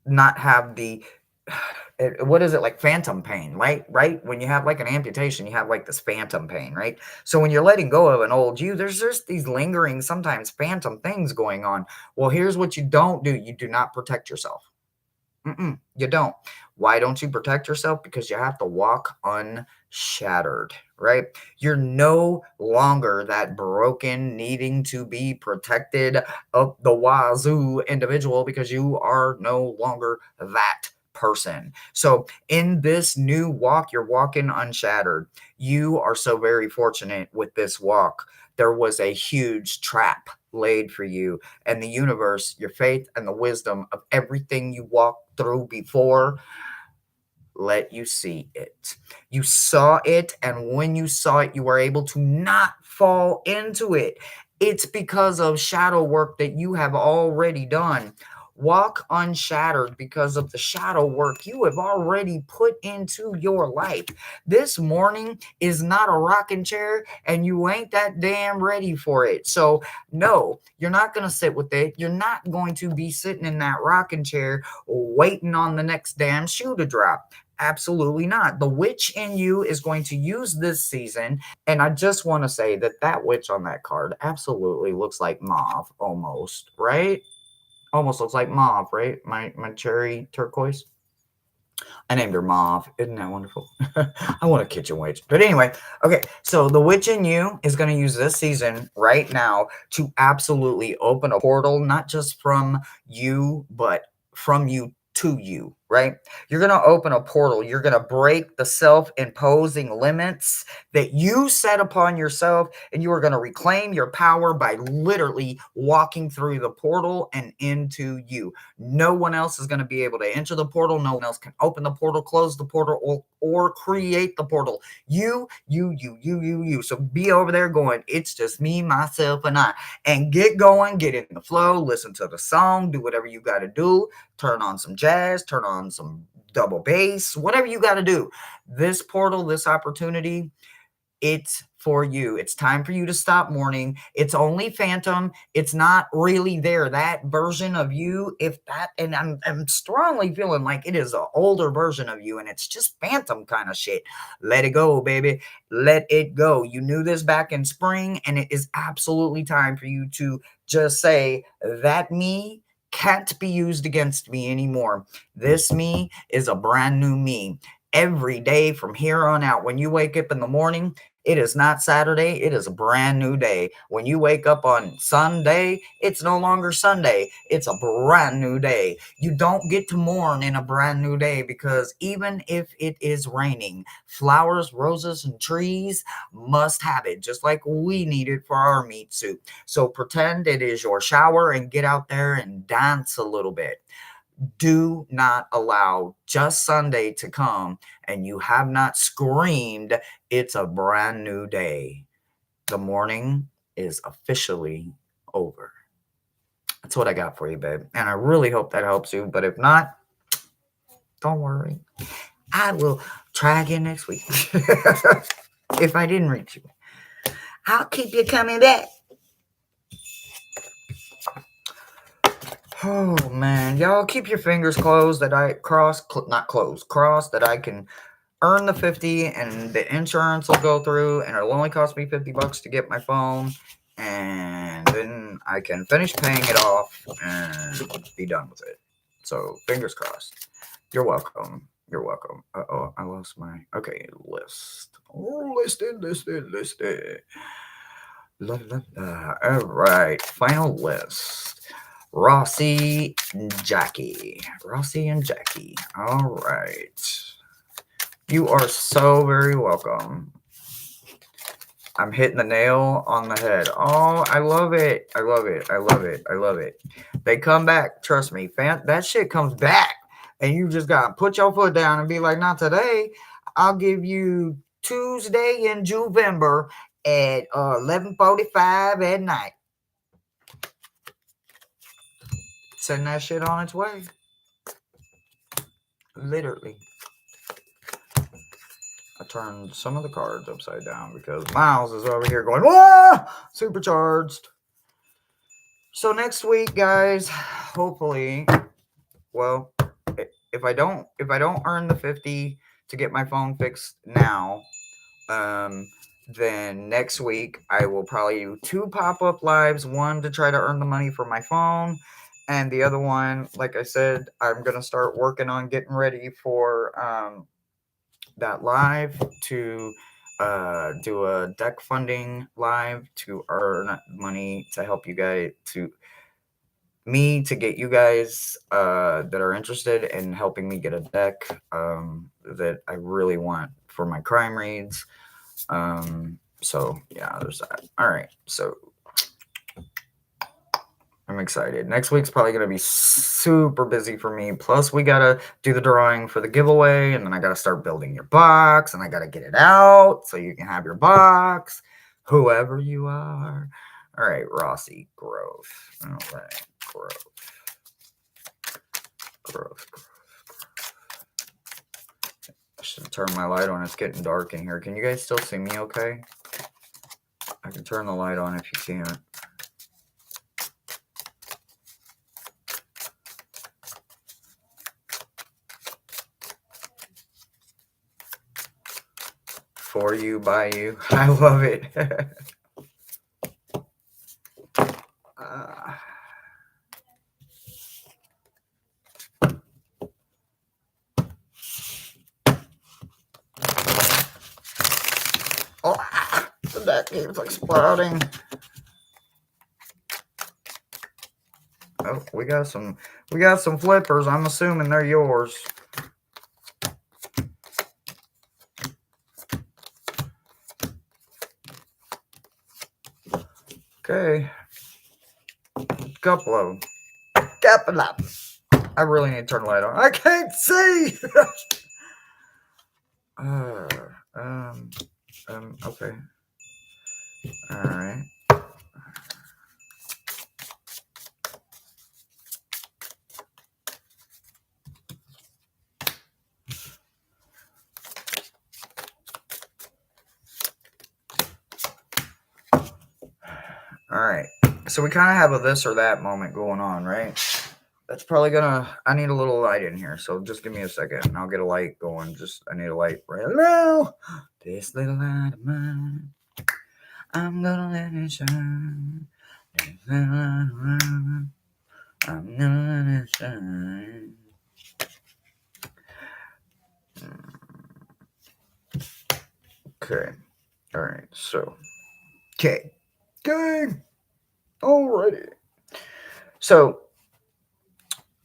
A: not have the what is it, like phantom pain, right? When you have like an amputation, you have like this phantom pain, right? So when you're letting go of an old you, there's just these lingering, sometimes phantom things going on. Well, here's what you don't do. You do not protect yourself. You don't. Why don't you protect yourself? Because you have to walk unshattered, right? You're no longer that broken, needing to be protected of the wazoo individual because you are no longer that person. So in this new walk, you're walking unshattered. You are so very fortunate with this walk. There was a huge trap laid for you, and the universe, your faith and the wisdom of everything you walked through before let you see it. You saw it, and when you saw it, you were able to not fall into it. It's because of shadow work that you have already done. Walk unshattered because of the shadow work you have already put into your life. This morning is not a rocking chair, and you ain't that damn ready for it. So, no, you're not going to sit with it. You're not going to be sitting in that rocking chair waiting on the next damn shoe to drop. Absolutely not. The witch in you is going to use this season. And I just want to say that that witch on that card absolutely looks like mauve almost, right? Almost looks like mauve, right? My cherry turquoise. I named her Mauve. Isn't that wonderful? I want a kitchen witch. But anyway, okay. So the witch in you is going to use this season right now to absolutely open a portal, not just from you, but from you to you, right? You're going to open a portal. You're going to break the self-imposing limits that you set upon yourself, and you are going to reclaim your power by literally walking through the portal and into you. No one else is going to be able to enter the portal. No one else can open the portal, close the portal, or create the portal. You. So be over there going, it's just me, myself, and I. And get going, get in the flow, listen to the song, do whatever you got to do. Turn on some jazz, turn on some double bass, whatever you got to do. This portal, this opportunity, it's for you. It's time for you to stop mourning. It's only phantom. It's not really there. That version of you, if that, and I'm strongly feeling like it is an older version of you, and it's just phantom kind of shit. Let it go, baby. Let it go. You knew this back in spring, and it is absolutely time for you to just say that me can't be used against me anymore. This me is a brand new me. Every day from here on out, when you wake up in the morning, it is not Saturday, it is a brand new day. When you wake up on Sunday, it's no longer Sunday, it's a brand new day. You don't get to mourn in a brand new day, because even if it is raining, flowers, roses, and trees must have it, just like we need it for our meat soup. So pretend it is your shower and get out there and dance a little bit. Do not allow just Sunday to come and you have not screamed, it's a brand new day. The morning is officially over. That's what I got for you, babe. And I really hope that helps you. But if not, don't worry. I will try again next week. If I didn't reach you, I'll keep you coming back. Oh man, y'all keep your fingers closed that I crossed that I can earn the 50 and the insurance will go through, and it'll only cost me $50 to get my phone, and then I can finish paying it off and be done with it. So fingers crossed. You're welcome. You're welcome. Uh-oh, I lost my list. Oh, listed. La, la, la. All right, final list. Rossi and Jackie. All right. You are so very welcome. I'm hitting the nail on the head. Oh, I love it. They come back. Trust me. That shit comes back. And you just got to put your foot down and be like, not today. I'll give you Tuesday in November at 11:45 at night. Send that shit on its way. Literally. I turned some of the cards upside down because Miles is over here going, whoa, supercharged. So next week, guys, hopefully, well, if I don't earn the 50 to get my phone fixed now, then next week I will probably do 2 pop-up lives, one to try to earn the money for my phone, and the other one, like I said, I'm going to start working on getting ready for that live to do a deck funding live to earn money to help you guys, to get you guys that are interested in helping me get a deck that I really want for my crime reads. So yeah, there's that. All right, so I'm excited. Next week's probably going to be super busy for me. Plus, we got to do the drawing for the giveaway, and then I got to start building your box, and I got to get it out so you can have your box, whoever you are. All right, Rossi, growth. All right, growth. I should turn my light on. It's getting dark in here. Can you guys still see me okay? I can turn the light on if you can't. For you, by you. I love it. Oh, the deck keeps exploding. Oh, we got some flippers. I'm assuming they're yours. Okay. Couple of them. Couple of them. I really need to turn the light on. I can't see. uh, um, okay. All right. All right. So we kind of have a this or that moment going on, right? That's probably gonna. I need a little light in here, so just give me a second, and I'll get a light going. I need a light right now. This little light of mine, I'm gonna let it shine. This little light of mine, I'm gonna let it shine. Okay. All right. So, okay. Alrighty. So,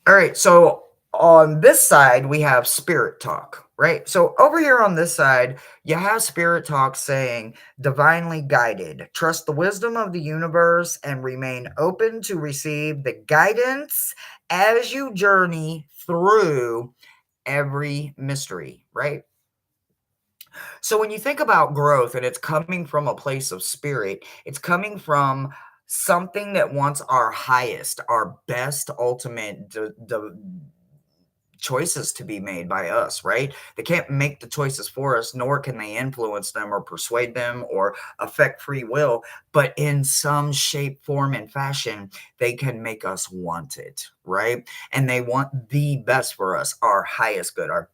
A: all right. So on this side, we have spirit talk, right? So over here on this side, you have spirit talk saying, divinely guided, trust the wisdom of the universe and remain open to receive the guidance as you journey through every mystery, right? So when you think about growth and it's coming from a place of spirit, it's coming from something that wants our highest, our best ultimate choices to be made by us, right? They can't make the choices for us, nor can they influence them or persuade them or affect free will. But in some shape, form, and fashion, they can make us want it, right? And they want the best for us, our highest good, our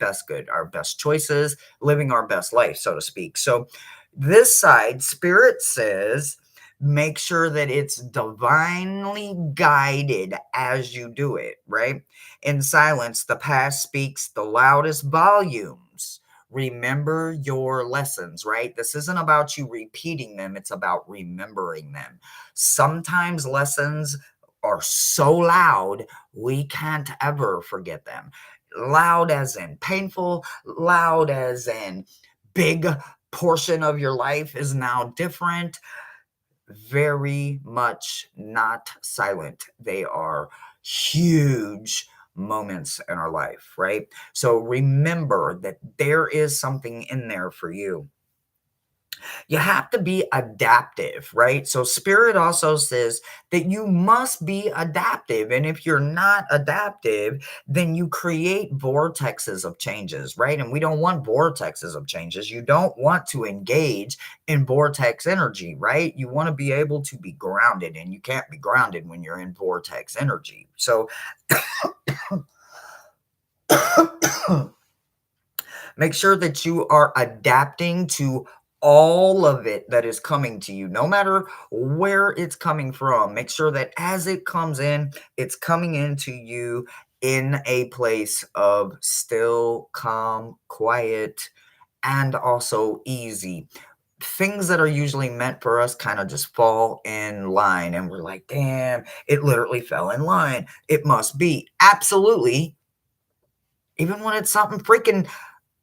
A: best choices, living our best life, so to speak. So this side, spirit says, make sure that it's divinely guided as you do it, right? In silence, the past speaks the loudest volumes. Remember your lessons, right? This isn't about you repeating them, it's about remembering them. Sometimes lessons are so loud, we can't ever forget them. Loud as in painful, loud as in big portion of your life is now different, very much not silent. They are huge moments in our life, right? So remember that there is something in there for you. You have to be adaptive, right? So spirit also says that you must be adaptive. And if you're not adaptive, then you create vortexes of changes, right? And we don't want vortexes of changes. You don't want to engage in vortex energy, right? You want to be able to be grounded, and you can't be grounded when you're in vortex energy. So make sure that you are adapting to all of it that is coming to you, no matter where it's coming from. Make sure that as it comes in, it's coming into you in a place of still, calm, quiet, and also easy. Things that are usually meant for us kind of just fall in line, and we're like, damn, it literally fell in line. It must be. Absolutely. Even when it's something freaking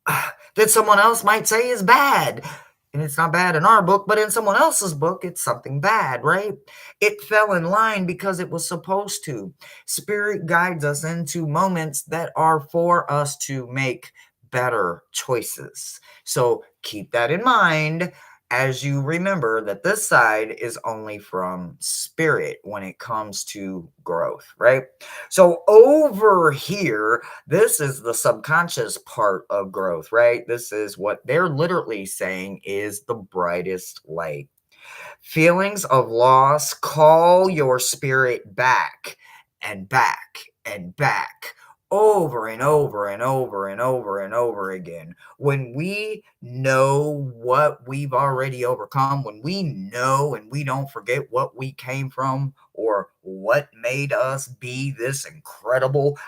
A: that someone else might say is bad. And it's not bad in our book, but in someone else's book, it's something bad, right? It fell in line because it was supposed to. Spirit guides us into moments that are for us to make better choices. So keep that in mind as you remember that this side is only from spirit when it comes to growth, right? So over here, this is the subconscious part of growth, right? This is what they're literally saying is the brightest light. Feelings of loss call your spirit back and back and back over and over and over and over and over again. When we know what we've already overcome, when we know and we don't forget what we came from or what made us be this incredible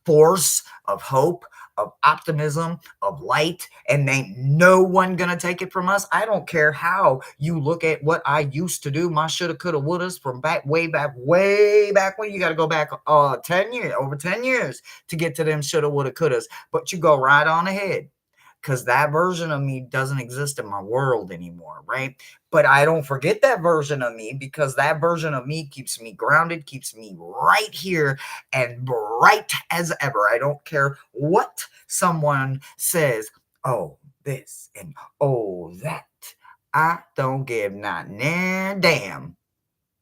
A: force of hope, of optimism, of light, and ain't no one gonna take it from us. I don't care how you look at what I used to do, my shoulda, coulda, wouldas from way back when. You got to go back 10 years, over 10 years to get to them shoulda, woulda, couldas. But you go right on ahead because that version of me doesn't exist in my world anymore, right? But I don't forget that version of me because that version of me keeps me grounded, keeps me right here and bright as ever. I don't care what someone says, oh, this and oh, that. I don't give not nah damn.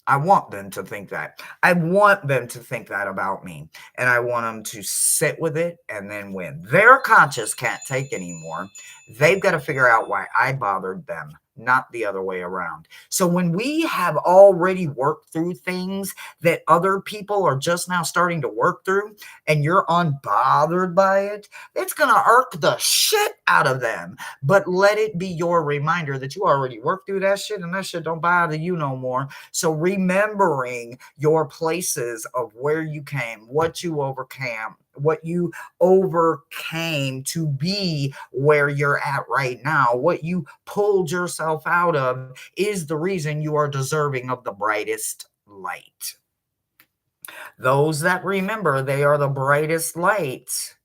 A: I want them to think that. I want them to think that about me. And I want them to sit with it. And then when their conscience can't take anymore, they've got to figure out why I bothered them, not the other way around. So when we have already worked through things that other people are just now starting to work through, and you're unbothered by it, it's going to irk the shit out of them. But let it be your reminder that you already worked through that shit and that shit don't bother you no more. So remembering your places of where you came, what you overcame to be where you're at right now, what you pulled yourself out of is the reason you are deserving of the brightest light. Those that remember they are the brightest light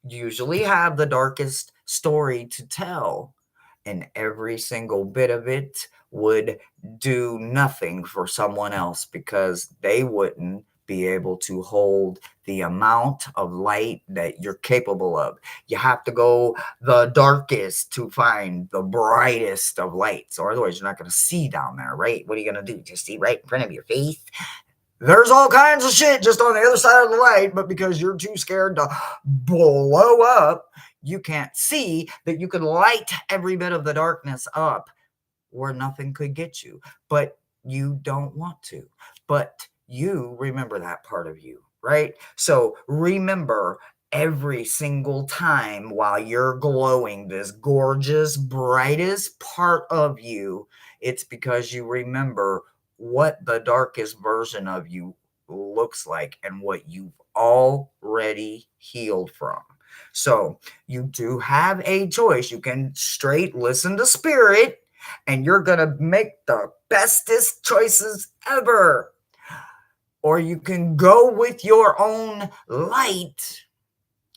A: usually have the darkest story to tell, and every single bit of it would do nothing for someone else because they wouldn't be able to hold the amount of light that you're capable of. You have to go the darkest to find the brightest of lights, or otherwise you're not going to see down there, right? What are you going to do? Just see right in front of your face? There's all kinds of shit just on the other side of the light, but because you're too scared to blow up, you can't see that you can light every bit of the darkness up where nothing could get you. But you don't want to. But you remember that part of you, right? So remember every single time while you're glowing this gorgeous, brightest part of you, it's because you remember what the darkest version of you looks like and what you've already healed from. So you do have a choice. You can straight listen to spirit and you're going to make the bestest choices ever. Or you can go with your own light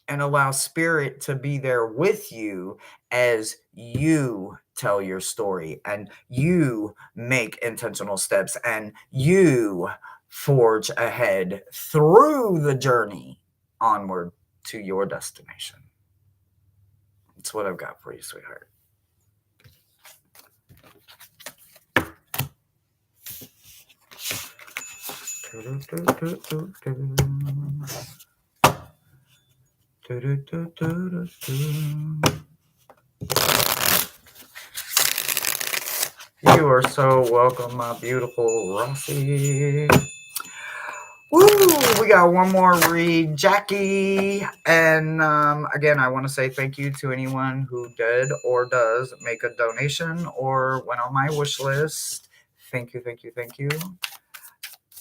A: and allow spirit to be there with you as you tell your story and you make intentional steps and you forge ahead through the journey onward to your destination. That's what I've got for you, sweetheart. You are so welcome, my beautiful Rossi. Woo! We got one more read, Jackie. And again, I want to say thank you to anyone who did or does make a donation or went on my wish list. Thank you, thank you, thank you.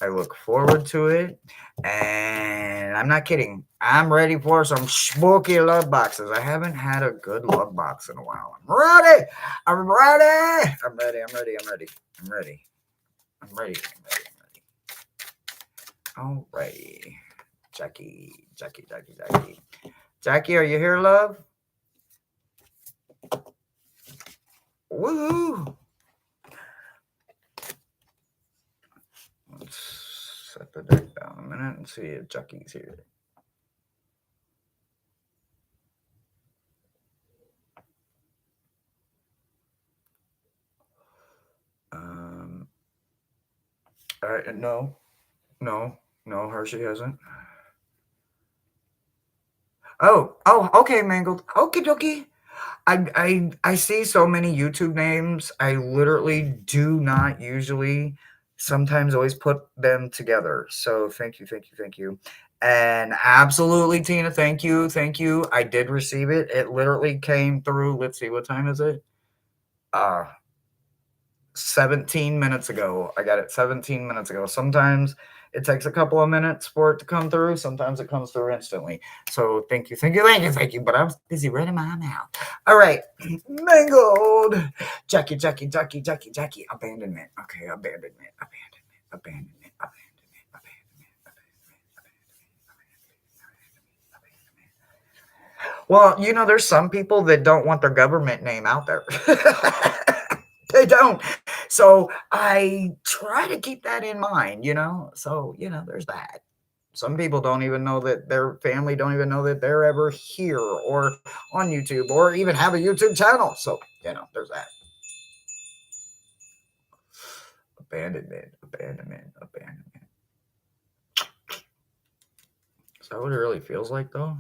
A: I look forward to it. And I'm not kidding. I'm ready for some spooky love boxes. I haven't had a good love box in a while. I'm ready. I'm ready. I'm ready. I'm ready. I'm ready. I'm ready. I'm ready. I'm ready. I'm ready. Alrighty. Jackie. Jackie, are you here, love? Woohoo! Let's set the deck down a minute and see if Jackie's here. No, Hershey hasn't. Oh, okay, Mangled. Okie dokie. I see so many YouTube names. I literally do not usually sometimes always put them together. So thank you. And absolutely, Tina, thank you. I did receive it. It literally came through. Let's see, what time is it? 17 minutes ago. I got it 17 minutes ago. Sometimes It takes a couple of minutes for it to come through. Sometimes it comes through instantly. So thank you, thank you, thank you, thank you. But I was busy running my mouth. All right. Mangled. Jackie. Abandonment. Okay, abandonment. Well, there's some people that don't want their government name out there. They don't. So I try to keep that in mind. So, there's that. Some people don't even know that their family don't even know that they're ever here or on YouTube or even have a YouTube channel. So, there's that. Abandonment. Is that what it really feels like, though?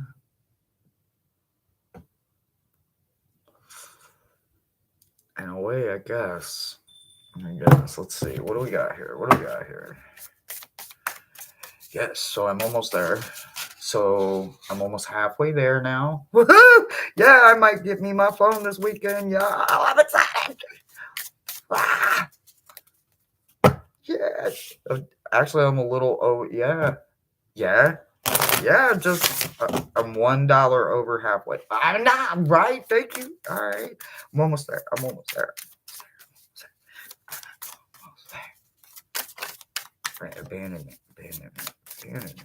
A: In a way, I guess. Let's see. What do we got here? Yes, so I'm almost there. So I'm almost halfway there now. Woohoo! Yeah, I might get me my phone this weekend. Yeah, I'm excited. Ah, yes. Actually, I'm a little. Oh, yeah. Just I'm $1 over halfway. I'm not right. Thank you. All right, I'm almost there. Right, abandonment. Janet.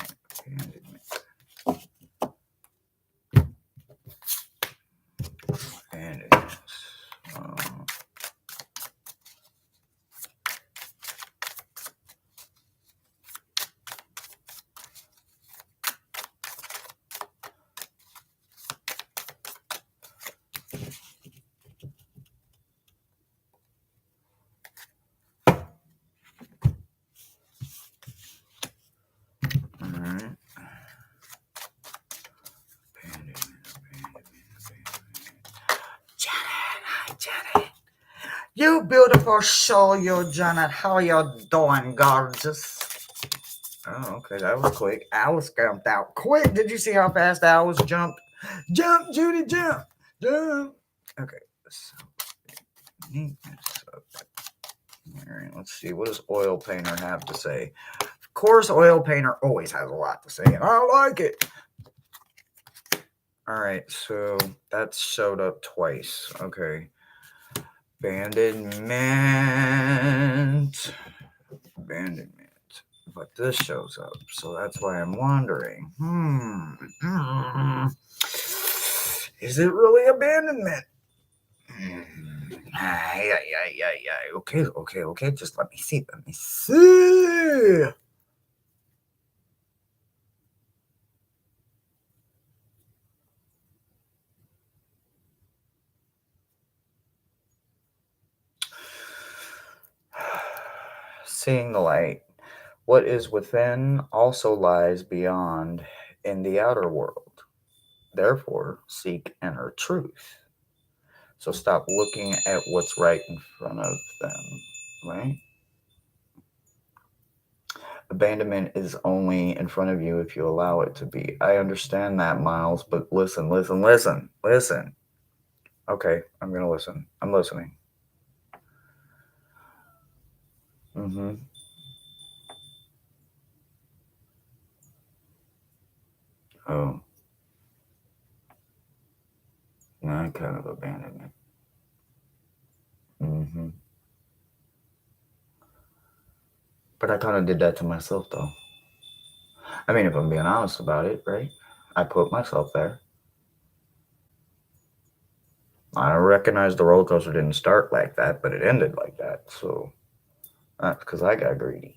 A: You beautiful soul, you Janet. How you doing, gorgeous? Oh, okay, that was quick. Alice jumped out quick. Did you see how fast Alice jumped? Jump, Judy, jump. Okay, so all right, let's see. What does Oil Painter have to say? Of course, Oil Painter always has a lot to say, and I like it. All right, so that showed up twice. Okay. Abandonment. But this shows up, so that's why I'm wondering. Is it really abandonment? Yeah. Okay. Just let me see. Seeing the light. What is within also lies beyond in the outer world. Therefore, seek inner truth. So stop looking at what's right in front of them, right? Abandonment is only in front of you if you allow it to be. I understand that, Miles, but listen. Okay, I'm going to listen. I'm listening. Mm-hmm. Oh. That kind of abandonment. Mm-hmm. But I kind of did that to myself, though. I mean, if I'm being honest about it, right? I put myself there. I recognize the roller coaster didn't start like that, but it ended like that. So that's because I got greedy.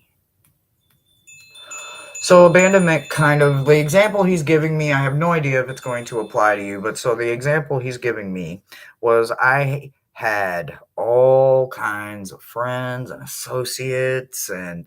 A: So abandonment the example he's giving me, I have no idea if it's going to apply to you, but so the example he's giving me was I had all kinds of friends and associates and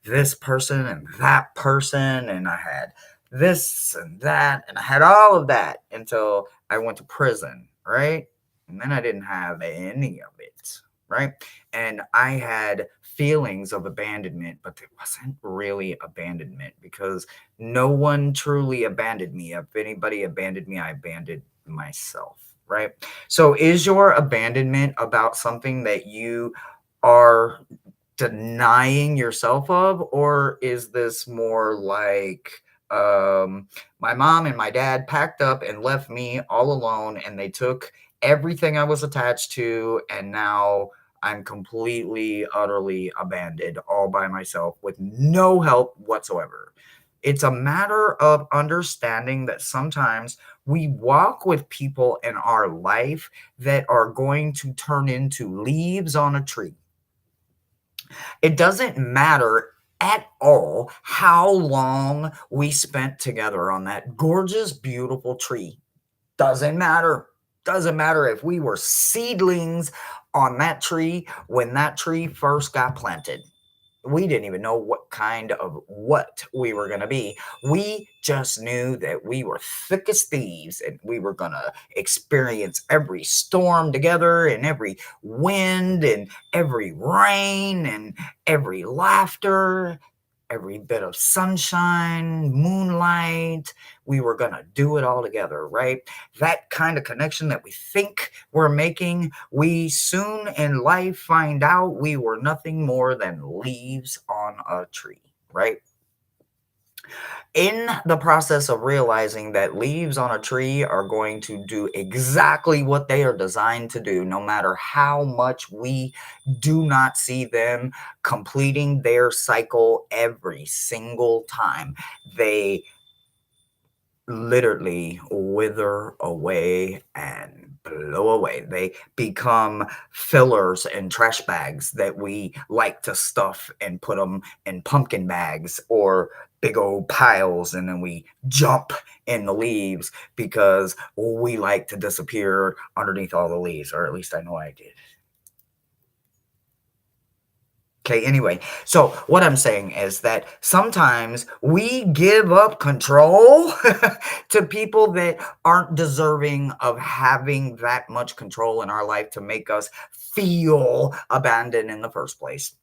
A: this person and that person, and I had this and that, and I had all of that until I went to prison, right? And then I didn't have any of it, right? And I had feelings of abandonment, but it wasn't really abandonment because no one truly abandoned me. If anybody abandoned me, I abandoned myself, right? So is your abandonment about something that you are denying yourself of? Or is this more like, um, my mom and my dad packed up and left me all alone, and they took everything I was attached to, and now I'm completely, utterly abandoned all by myself with no help whatsoever? It's a matter of understanding that sometimes we walk with people in our life that are going to turn into leaves on a tree. It doesn't matter at all how long we spent together on that gorgeous, beautiful tree. Doesn't matter. Doesn't matter if we were seedlings on that tree when that tree first got planted. We didn't even know what kind of what we were going to be. We just knew that we were thick as thieves and we were going to experience every storm together and every wind and every rain and every laughter, every bit of sunshine, moonlight. We were going to do it all together, right? That kind of connection that we think we're making, we soon in life find out we were nothing more than leaves on a tree, right? In the process of realizing that leaves on a tree are going to do exactly what they are designed to do, no matter how much we do not see them completing their cycle every single time, they literally wither away and blow away. They become fillers and trash bags that we like to stuff and put them in pumpkin bags or big old piles, and then we jump in the leaves because we like to disappear underneath all the leaves, or at least I know I did. Okay, anyway, so what I'm saying is that sometimes we give up control to people that aren't deserving of having that much control in our life to make us feel abandoned in the first place.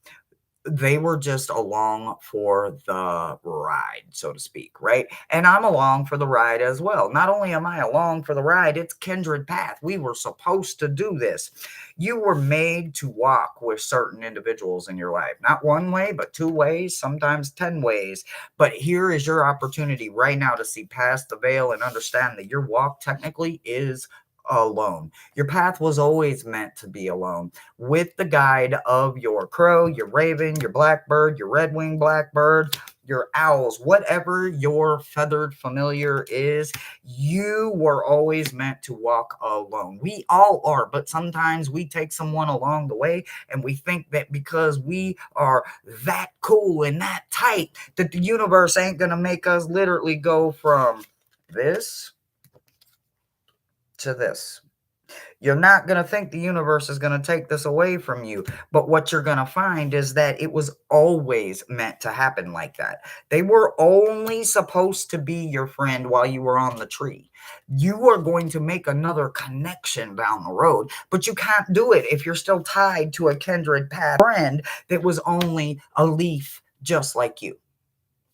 A: They were just along for the ride, so to speak, right? And I'm along for the ride as well. Not only am I along for the ride, it's kindred path. We were supposed to do this. You were made to walk with certain individuals in your life, not one way, but two ways, sometimes 10 ways. But here is your opportunity right now to see past the veil and understand that your walk technically is alone. Your path was always meant to be alone, with the guide of your crow, your raven, your blackbird, your red-winged blackbird, your owls, whatever your feathered familiar is. You were always meant to walk alone. We all are, but sometimes we take someone along the way and we think that because we are that cool and that tight, that the universe ain't going to make us literally go from this to this. You're not going to think the universe is going to take this away from you. But what you're going to find is that it was always meant to happen like that. They were only supposed to be your friend while you were on the tree. You are going to make another connection down the road, but you can't do it if you're still tied to a kindred path friend that was only a leaf just like you.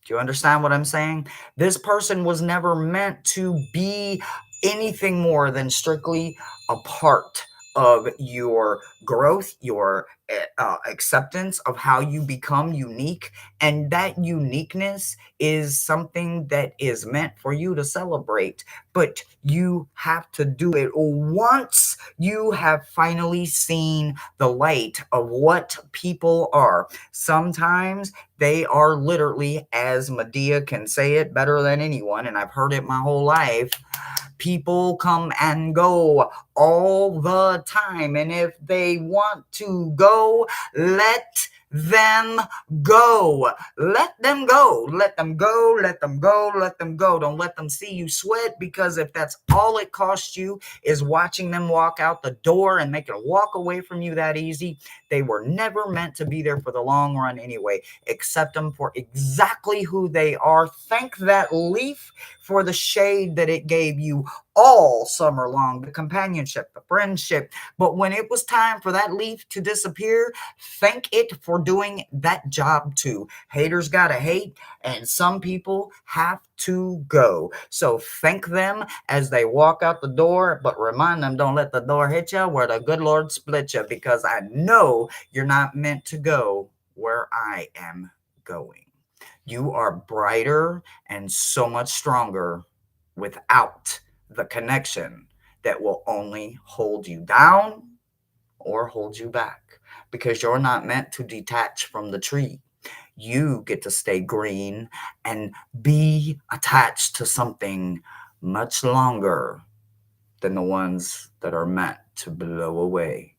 A: Do you understand what I'm saying? This person was never meant to be anything more than strictly a part of your growth, your acceptance of how you become unique. And that uniqueness is something that is meant for you to celebrate. But you have to do it once you have finally seen the light of what people are. Sometimes they are literally, as Medea can say it better than anyone, and I've heard it my whole life, people come and go all the time. And if they want to go, let them go. Let them go. Let them go. Let them go. Let them go. Don't let them see you sweat, because if that's all it costs you is watching them walk out the door and make it walk away from you that easy, they were never meant to be there for the long run anyway. Accept them for exactly who they are. Thank that leaf for the shade that it gave you all summer long, the companionship, the friendship. But when it was time for that leaf to disappear, thank it for doing that job too. Haters gotta hate, and some people have to go. So thank them as they walk out the door, but remind them, don't let the door hit you where the good Lord split you, because I know you're not meant to go where I am going. You are brighter and so much stronger without the connection that will only hold you down or hold you back, because you're not meant to detach from the tree. You get to stay green and be attached to something much longer than the ones that are meant to blow away.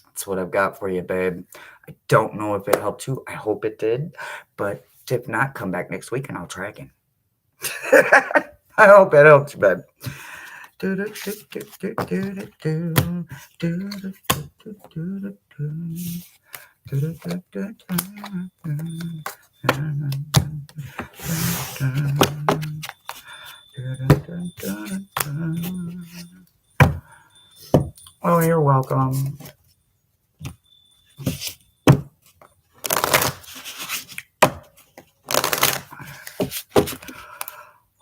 A: That's what I've got for you, babe. I don't know if it helped you. I hope it did. But if not, come back next week and I'll try again. I hope it helped you, babe. Oh, you're welcome.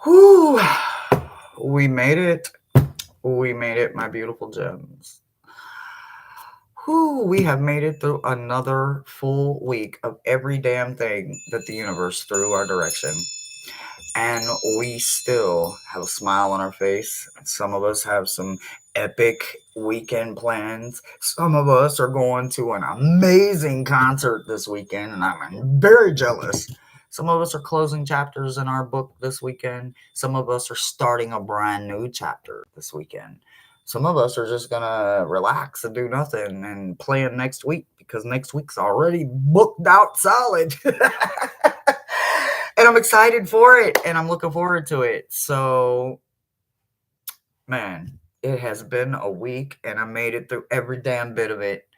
A: Whew. We made it. We made it, my beautiful gems. Whew, we have made it through another full week of every damn thing that the universe threw our direction. And we still have a smile on our face. Some of us have some epic weekend plans. Some of us are going to an amazing concert this weekend, and I'm very jealous. Some of us are closing chapters in our book this weekend. Some of us are starting a brand new chapter this weekend. Some of us are just going to relax and do nothing and plan next week, because next week's already booked out solid. And I'm excited for it, and I'm looking forward to it. So, man, it has been a week, and I made it through every damn bit of it.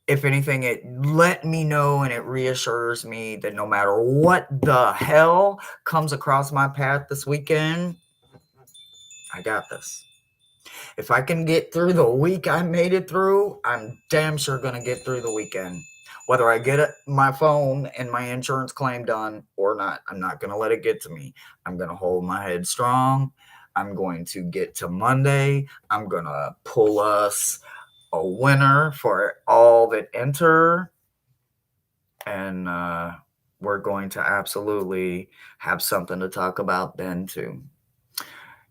A: If anything, it let me know and it reassures me that no matter what the hell comes across my path this weekend, I got this. If I can get through the week I made it through, I'm damn sure going to get through the weekend. Whether I get my phone and my insurance claim done or not, I'm not going to let it get to me. I'm going to hold my head strong. I'm going to get to Monday. I'm going to pull us a winner for all that enter. And we're going to absolutely have something to talk about then, too.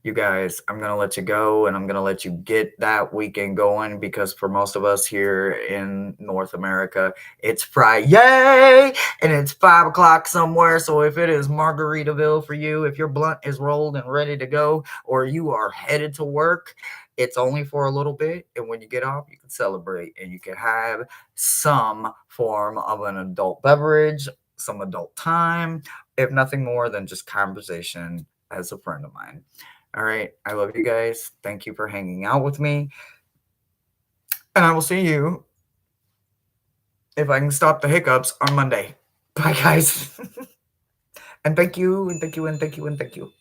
A: You guys, I'm going to let you go, and I'm going to let you get that weekend going, because for most of us here in North America, it's Friday and it's 5 o'clock somewhere. So if it is Margaritaville for you, if your blunt is rolled and ready to go, or you are headed to work, it's only for a little bit. And when you get off, you can celebrate and you can have some form of an adult beverage, some adult time, if nothing more than just conversation as a friend of mine. All right. I love you guys. Thank you for hanging out with me. And I will see you, if I can stop the hiccups, on Monday. Bye, guys. And thank you, and thank you, and thank you, and thank you.